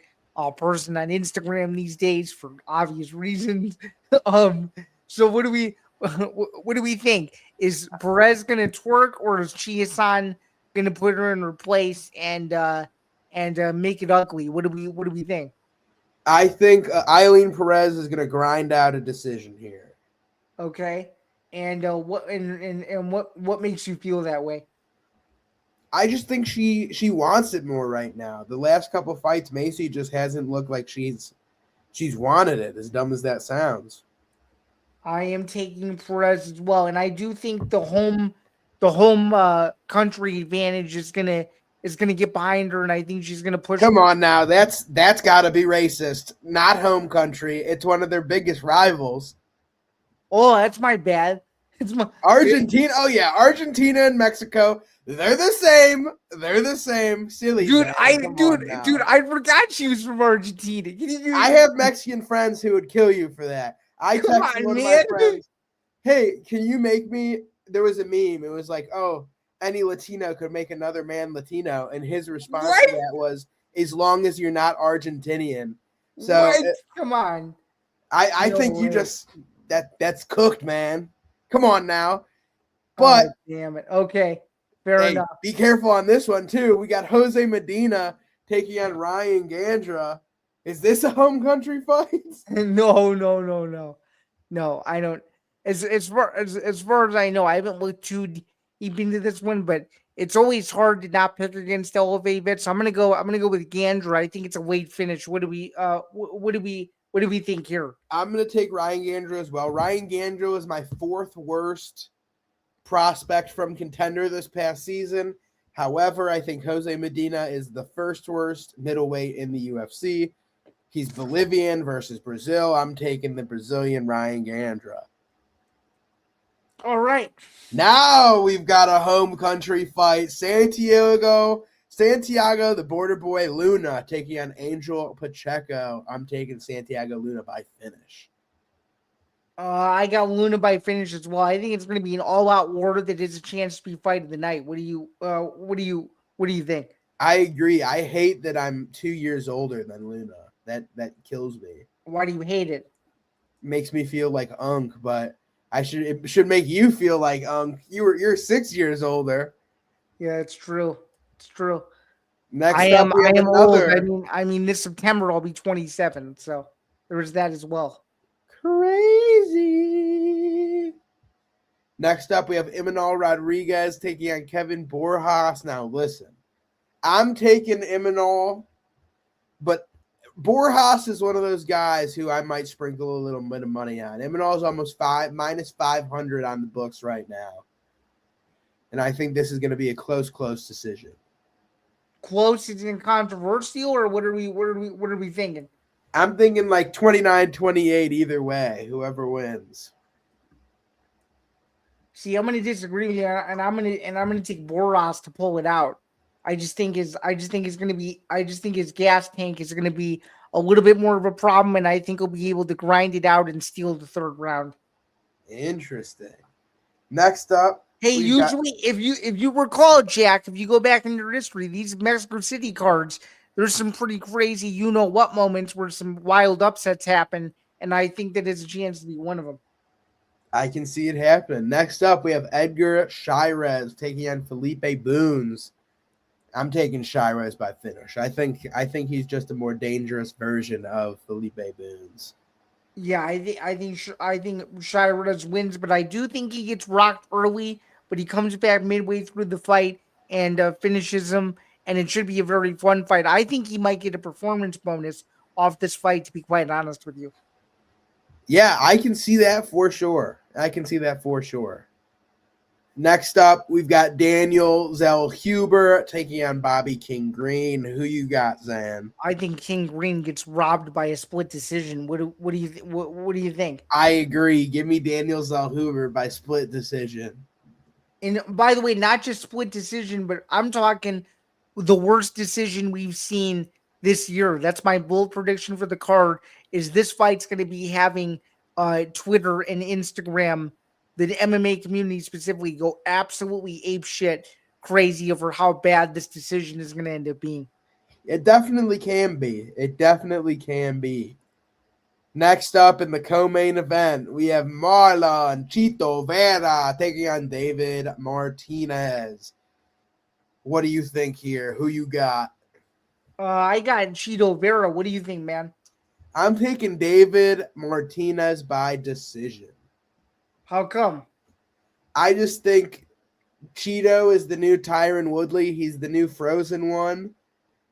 person on Instagram these days for obvious reasons. So what do we think? Is Perez gonna twerk, or is Chiasson gonna put her in her place and make it ugly? What do we think? I think Eileen Perez is gonna grind out a decision here. Okay. And what makes you feel that way? I just think she wants it more right now. The last couple of fights, Macy just hasn't looked like she's wanted it, as dumb as that sounds. I am taking Perez as well, and I do think the home country advantage is gonna get behind her, and I think she's gonna push. Come on now, that's got to be racist. Not home country. It's one of their biggest rivals. Oh, that's my bad. It's my Argentina. Oh yeah, Argentina and Mexico. They're the same. They're the same. Silly. Dude, I forgot she was from Argentina. I have Mexican friends who would kill you for that. I Come texted on, one of my man. friends, hey, can you make me, there was a meme. It was like, oh, any Latino could make another man Latino. And his response What? to that was, as long as you're not Argentinian. So What? Come on. I No think you way. just, that's cooked, man. Come on now. But Oh, damn it. Okay. Fair hey, enough. be careful on this one too. We got Jose Medina taking on Ryan Gandra. Is this a home country fight? No. No, I don't. As far as I know, I haven't looked too deep into this one, but it's always hard to not pick against elevated. So I'm gonna go with Gandra. I think it's a late finish. What do we think here? I'm gonna take Ryan Gandra as well. Ryan Gandra was my fourth worst prospect from contender this past season. However, I think Jose Medina is the first worst middleweight in the UFC. He's Bolivian versus Brazil. I'm taking the Brazilian Ryan Gandra. All right. Now we've got a home country fight. Santiago, the border boy Luna, taking on Angel Pacheco. I'm taking Santiago Luna by finish. I got Luna by finish as well. I think it's going to be an all-out war that is a chance to be fight of the night. What do you think? I agree. I hate that I'm 2 years older than Luna. That kills me. Why do you hate it? Makes me feel like Unk, but it should make you feel like Unk. You're 6 years older. Yeah, it's true. It's true. Next I up, we have am another. old. I mean, this September I'll be 27, so there is that as well. Crazy. Next up, we have Imanol Rodriguez taking on Kevin Borjas. Now, listen, I'm taking Imanol, but Borjas is one of those guys who I might sprinkle a little bit of money on. Imanol is almost minus 500 on the books right now. And I think this is going to be a close decision. Close is in controversial, or what are we thinking? I'm thinking like 29-28 either way, whoever wins. See, I'm gonna disagree with you, and I'm gonna take Boras to pull it out. I just think his gas tank is gonna be a little bit more of a problem, and I think he'll be able to grind it out and steal the third round. Interesting. Next up, hey, usually if you recall, Jack, if you go back in your history, these Mexico City cards, there's some pretty crazy you-know-what moments where some wild upsets happen, and I think that is a chance to be one of them. I can see it happen. Next up, we have Edgar Shirez taking on Felipe Boons. I'm taking Shirez by finish. I think he's just a more dangerous version of Felipe Boons. Yeah, I think Shirez wins, but I do think he gets rocked early, but he comes back midway through the fight and finishes him, and it should be a very fun fight. I think he might get a performance bonus off this fight, to be quite honest with you. Yeah, I can see that for sure. Next up, we've got Daniel Zellhuber taking on Bobby King Green. Who you got, Zan? I think King Green gets robbed by a split decision. What do you think? I agree. Give me Daniel Zellhuber by split decision. And by the way, not just split decision, but I'm talking the worst decision we've seen this year. That's my bold prediction for the card. Is this fight's going to be having Twitter and Instagram, the MMA community specifically, go absolutely ape shit crazy over how bad this decision is going to end up being. It definitely can be. Next up in the co-main event, we have Marlon Chito Vera taking on David Martinez. What do you think here? Who you got? I got Chito Vera. What do you think, man? I'm picking David Martinez by decision. How come? I just think Cheeto is the new Tyron Woodley. He's the new Frozen One.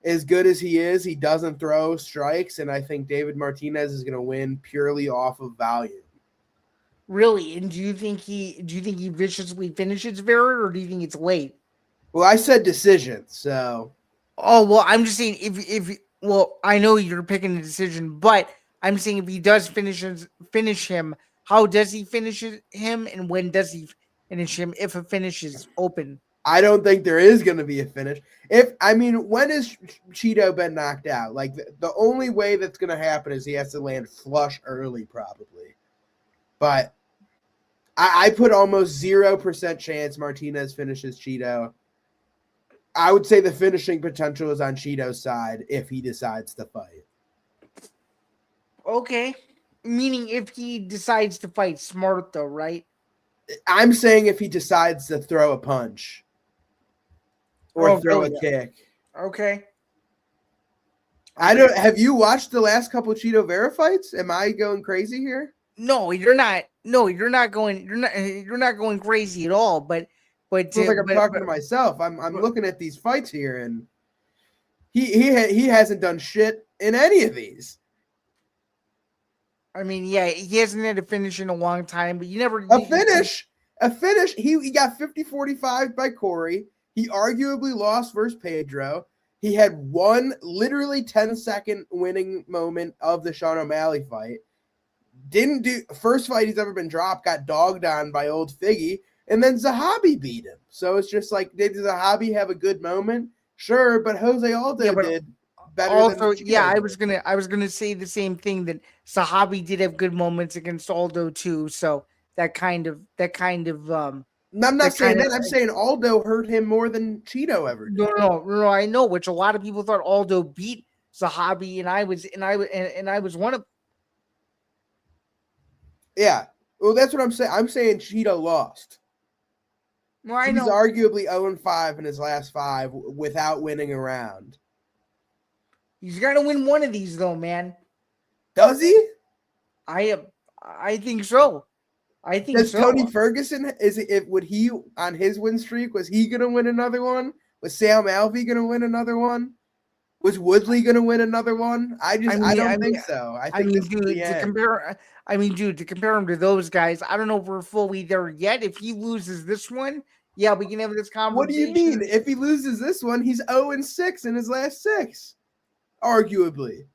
As good as he is, he doesn't throw strikes, and I think David Martinez is going to win purely off of volume. Really? And do you think he viciously finishes Vera, or do you think it's late? Well, I said decision, so. Oh, well, I'm just saying well, I know you're picking a decision, but I'm saying if he does finish him, how does he finish him, and when does he finish him if a finish is open? I don't think there is going to be a finish. When has Cheeto been knocked out? Like, the only way that's going to happen is he has to land flush early, probably. But I put almost 0% chance Martinez finishes Cheeto. I would say the finishing potential is on Cheeto's side if he decides to fight. Okay. Meaning if he decides to fight smart, though, right? I'm saying if he decides to throw a punch or throw a kick. Okay. I don't. Have you watched the last couple of Cheeto Vera fights? Am I going crazy here? No, you're not. No, you're not going. You're not going crazy at all. But I feel like I'm talking to myself. I'm looking at these fights here, and he hasn't done shit in any of these. I mean, yeah, he hasn't had a finish in a long time, but you never a finish. He got 50-45 by Corey. He arguably lost versus Pedro. He had one literally 10-second winning moment of the Sean O'Malley fight. Didn't do first fight he's ever been dropped, got dogged on by old Figgy, and then Zahabi beat him. So it's just like, did Zahabi have a good moment? Sure, but Jose Aldo did better. Also, I was gonna say the same thing, that Zahabi did have good moments against Aldo too. So that kind of I'm not saying that. I'm saying Aldo hurt him more than Cheeto ever did. No, I know, which a lot of people thought Aldo beat Zahabi, and I was one of. Yeah, well, that's what I'm saying. I'm saying Cheeto lost. Well, I He's know. arguably 0-5 in his last 5 without winning a round. He's got to win one of these, though, man. Does he? I think so. I think Does so. Tony Ferguson, would he, on his win streak, was he going to win another one? Was Sam Alvey going to win another one? Was Woodley going to win another one? I don't think so. I think to compare him to those guys, I don't know if we're fully there yet. If he loses this one, yeah, we can have this conversation. What do you mean? If he loses this one, he's 0-6 in his last 6, arguably.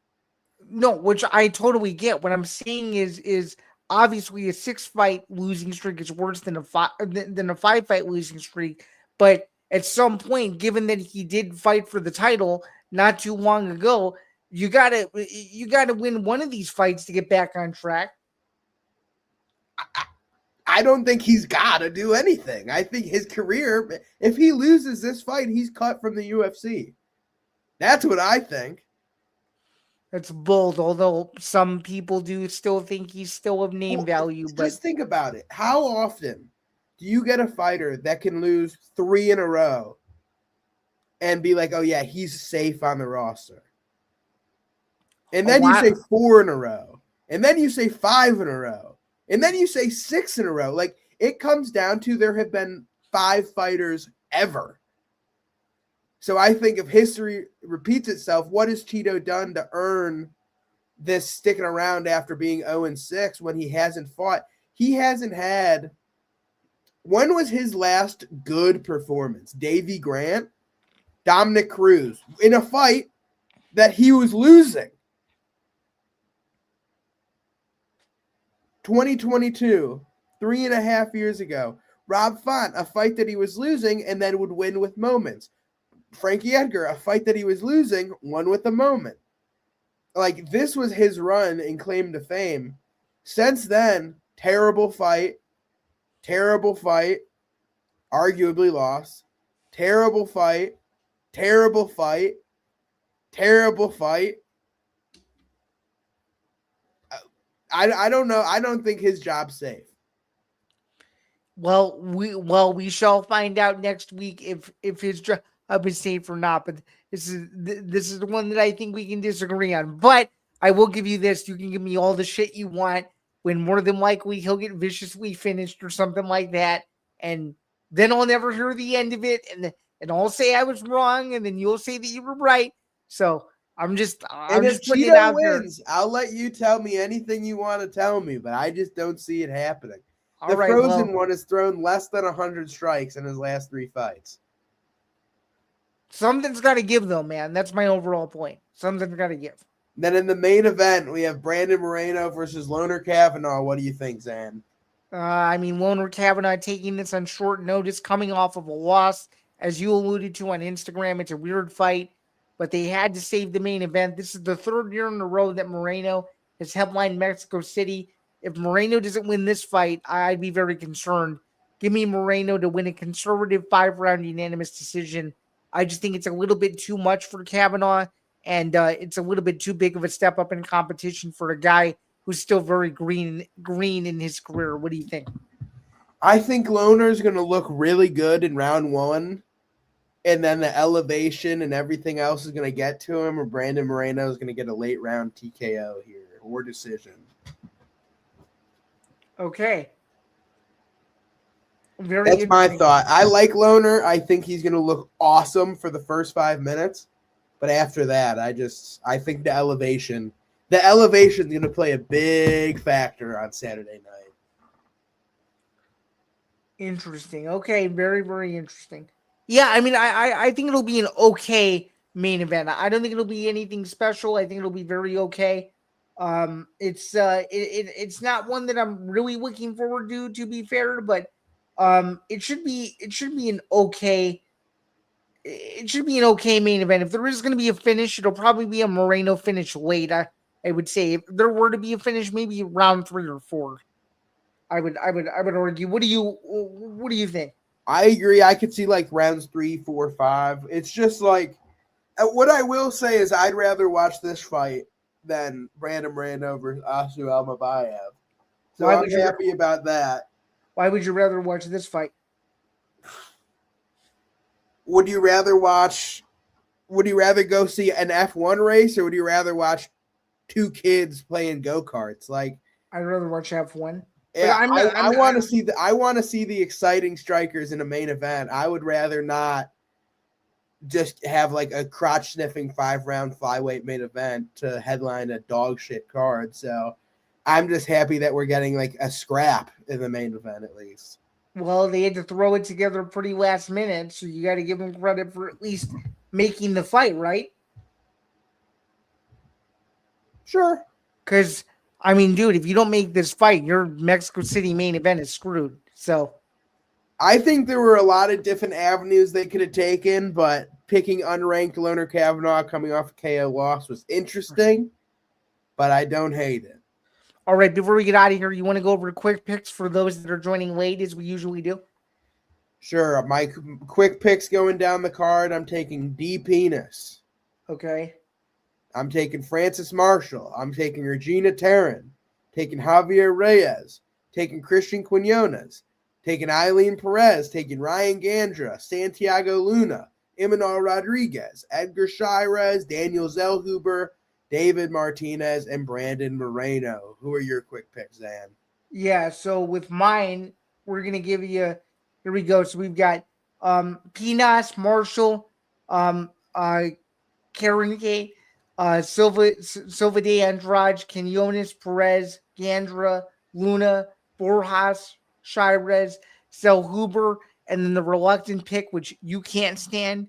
No, which I totally get. What I'm saying is obviously a 6-fight losing streak is worse than a 5-fight losing streak. But at some point, given that he did fight for the title not too long ago, you gotta win one of these fights to get back on track. I don't think he's got to do anything. I think his career, if he loses this fight, he's cut from the UFC. That's what I think. That's bold, although some people do still think he's still of name value. But just think about it. How often do you get a fighter that can lose 3 in a row and be like, oh, yeah, he's safe on the roster? And then you say 4 in a row. And then you say 5 in a row. And then you say 6 in a row. Like, it comes down to there have been 5 fighters ever. So I think if history repeats itself, what has Cheeto done to earn this sticking around after being 0-6 when he hasn't fought? He hasn't had – when was his last good performance? Davey Grant? Dominic Cruz? In a fight that he was losing. 2022, 3.5 years ago. Rob Font, a fight that he was losing and then would win with moments. Frankie Edgar, a fight that he was losing, won with a moment. Like, this was his run and claim to fame. Since then, terrible fight, arguably lost, terrible fight. I don't know. I don't think his job's safe. Well, we shall find out next week if his job is safe or not. But this is the one that I think we can disagree on. But I will give you this: you can give me all the shit you want, when more than likely he'll get viciously finished or something like that, and then I'll never hear the end of it, and I'll say I was wrong, and then you'll say that you were right. So I'm just putting it out wins, there. I'll let you tell me anything you want to tell me, but I just don't see it happening. The Frozen one has thrown less than 100 strikes in his last 3 fights. Something's got to give, though, man. That's my overall point. Something's got to give. Then in the main event, we have Brandon Moreno versus Lone'er Kavanagh. What do you think, Zain? Lone'er Kavanagh taking this on short notice, coming off of a loss. As you alluded to on Instagram, it's a weird fight, but they had to save the main event. This is the 3rd year in a row that Moreno has headlined Mexico City. If Moreno doesn't win this fight, I'd be very concerned. Give me Moreno to win a conservative 5-round unanimous decision. I just think it's a little bit too much for Kavanagh, and it's a little bit too big of a step up in competition for a guy who's still very green in his career. What do you think? I think Lone'er is going to look really good in round 1, and then the elevation and everything else is going to get to him, or Brandon Moreno is going to get a late round TKO here or decision. Okay. That's my thought. I like Lone'er. I think he's going to look awesome for the first 5 minutes, but after that, I think the elevation is going to play a big factor on Saturday night. Interesting. Okay, very, very interesting. Yeah, I mean, I think it'll be an okay main event. I don't think it'll be anything special. I think it'll be very okay. It's not one that I'm really looking forward to be fair, but it should be an okay main event. If there is going to be a finish, it'll probably be a Moreno finish late. I would say if there were to be a finish, maybe round 3 or 4. I would argue. What do you think? I agree. I could see like rounds 3, 4, 5. It's just like what I will say is I'd rather watch this fight than Brandon Moreno versus Asu Almabayev. So I'm happy about that. Why would you rather watch this fight? Would you rather go see an F1 race, or would you rather watch 2 kids playing go-karts? Like, I'd rather watch F1. Yeah, I want to see the exciting strikers in a main event. I would rather not just have like a crotch sniffing 5-round flyweight main event to headline a dog shit card. So I'm just happy that we're getting like a scrap in the main event at least. Well, they had to throw it together pretty last minute, so you got to give them credit for at least making the fight, right? Sure. Because I mean, dude, if you don't make this fight, your Mexico City main event is screwed. So I think there were a lot of different avenues they could have taken, but picking unranked Lone'er Kavanagh coming off a KO loss was interesting, but I don't hate it. All right, before we get out of here, you want to go over quick picks for those that are joining late as we usually do? Sure. My quick picks going down the card, I'm taking D. Penis. Okay. I'm taking Francis Marshall. I'm taking Regina Terran. Taking Javier Reyes. Taking Christian Quinones. Taking Eileen Perez. Taking Ryan Gandra. Santiago Luna. Imanol Rodriguez. Edgar Shirez. Daniel Zellhuber. David Martinez. And Brandon Moreno. Who are your quick picks, Zan? Yeah, so with mine, we're going to give you, here we go. So we've got Pinas, Marshall, Karen K, Silva de Andrade, Quinones, Perez, Gandra, Luna, Borjas, Shirez, Zellhuber, and then the reluctant pick, which you can't stand.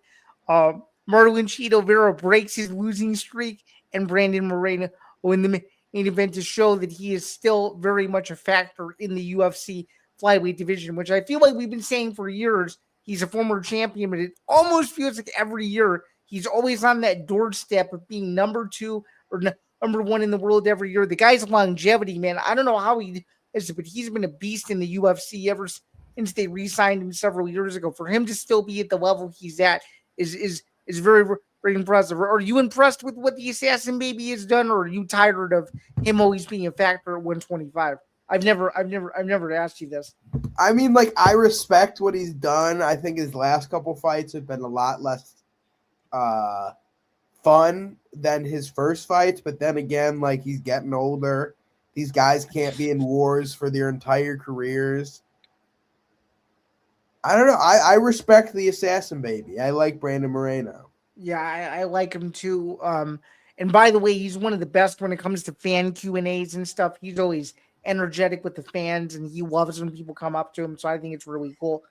Marlon Chito Vera breaks his losing streak, and Brandon Moreno in the main event to show that he is still very much a factor in the UFC flyweight division, which I feel like we've been saying for years. He's a former champion, but it almost feels like every year he's always on that doorstep of being number 2 or number 1 in the world every year. The guy's longevity, man, I don't know how he is, but he's been a beast in the UFC ever since they re-signed him several years ago. For him to still be at the level he's at is very, very impressive. Are you impressed with what the Assassin Baby has done, or are you tired of him always being a factor at 125? I've never asked you this. I mean, like, I respect what he's done. I think his last couple fights have been a lot less fun than his first fights, but then again, like, he's getting older. These guys can't be in wars for their entire careers. I don't know. I respect the Assassin Baby. I like Brandon Moreno. Yeah, I like him too. And by the way, he's one of the best when it comes to fan Q&As and stuff. He's always energetic with the fans, and he loves when people come up to him. So I think it's really cool.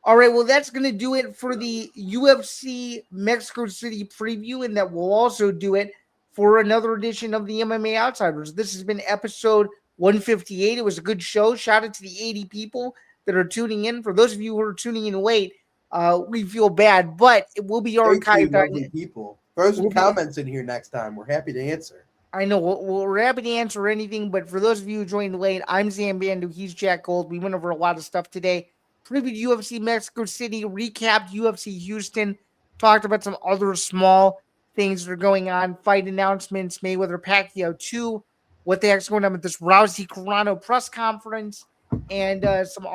All right, well, that's going to do it for the UFC Mexico City preview, and that will also do it for another edition of the MMA Outsiders. This has been episode 158. It was a good show. Shout out to the 80 people that are tuning in. For those of you who are tuning in late, we feel bad, but it will be archived. Thank you, lovely people. Throw some comments in here next time. We're happy to answer. I know we're happy to answer anything, but for those of you who joined late, I'm Zain Bando. He's Jack Gold. We went over a lot of stuff today. Previewed UFC Mexico City, recapped UFC Houston, talked about some other small things that are going on, fight announcements, Mayweather Pacquiao 2, what the heck's going on with this Rousey Carano press conference, and some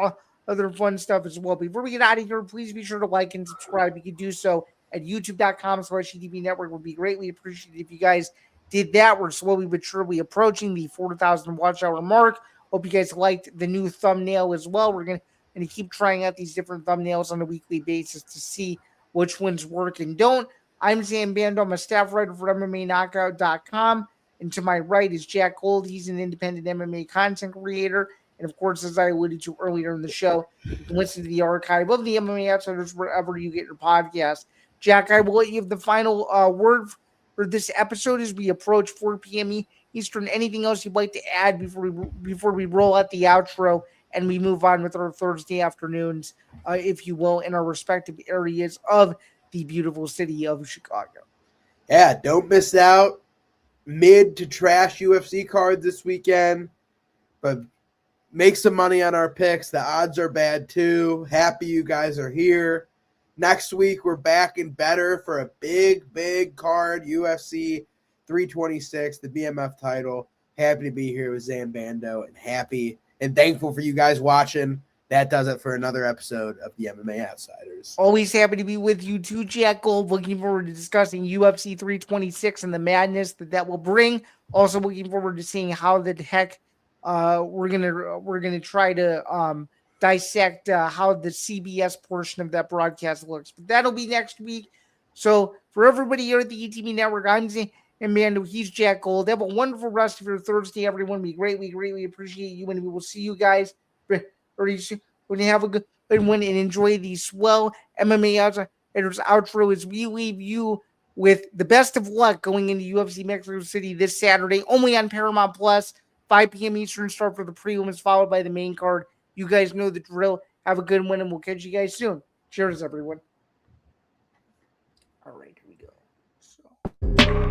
other fun stuff as well. Before we get out of here, please be sure to like and subscribe. You can do so at youtube.com/ETV Network. It would be greatly appreciated if you guys did that. We're slowly but surely approaching the 4,000 watch hour mark. Hope you guys liked the new thumbnail as well. We're going to keep trying out these different thumbnails on a weekly basis to see which ones work and don't. I'm Zain Bando. I'm a staff writer for MMAKnockout.com. And to my right is Jack Gold. He's an independent MMA content creator. And of course, as I alluded to earlier in the show, you can listen to the archive of the MMA Outsiders wherever you get your podcast. Jack, I will let you have the final word for this episode as we approach 4 p.m. Eastern. Anything else you'd like to add before we roll out the outro and we move on with our Thursday afternoons, if you will, in our respective areas of the beautiful city of Chicago? Yeah, don't miss out. Mid to trash UFC card this weekend, but make some money on our picks. The odds are bad too. Happy you guys are here. Next week, we're back and better for a big card, UFC 326, the BMF title. Happy to be here with Zain Bando and happy and thankful for you guys watching. That does it for another episode of the MMA Outsiders. Always happy to be with you too, Jack Gold. Looking forward to discussing UFC 326 and the madness that will bring. Also looking forward to seeing how the heck we're gonna try to dissect how the CBS portion of that broadcast looks. But that'll be next week. So for everybody here at the ETV Network, I'm Zain Bando. He's Jack Gold. Have a wonderful rest of your Thursday, everyone. We greatly appreciate you, and we will see you guys pretty soon. When you have a good one and enjoy the swell MMA Outsiders outro as we leave you with the best of luck going into UFC Mexico City this Saturday, only on Paramount Plus, 5 p.m. Eastern start for the prelims, followed by the main card. You guys know the drill. Have a good one, and we'll catch you guys soon. Cheers, everyone. All right, here we go. So.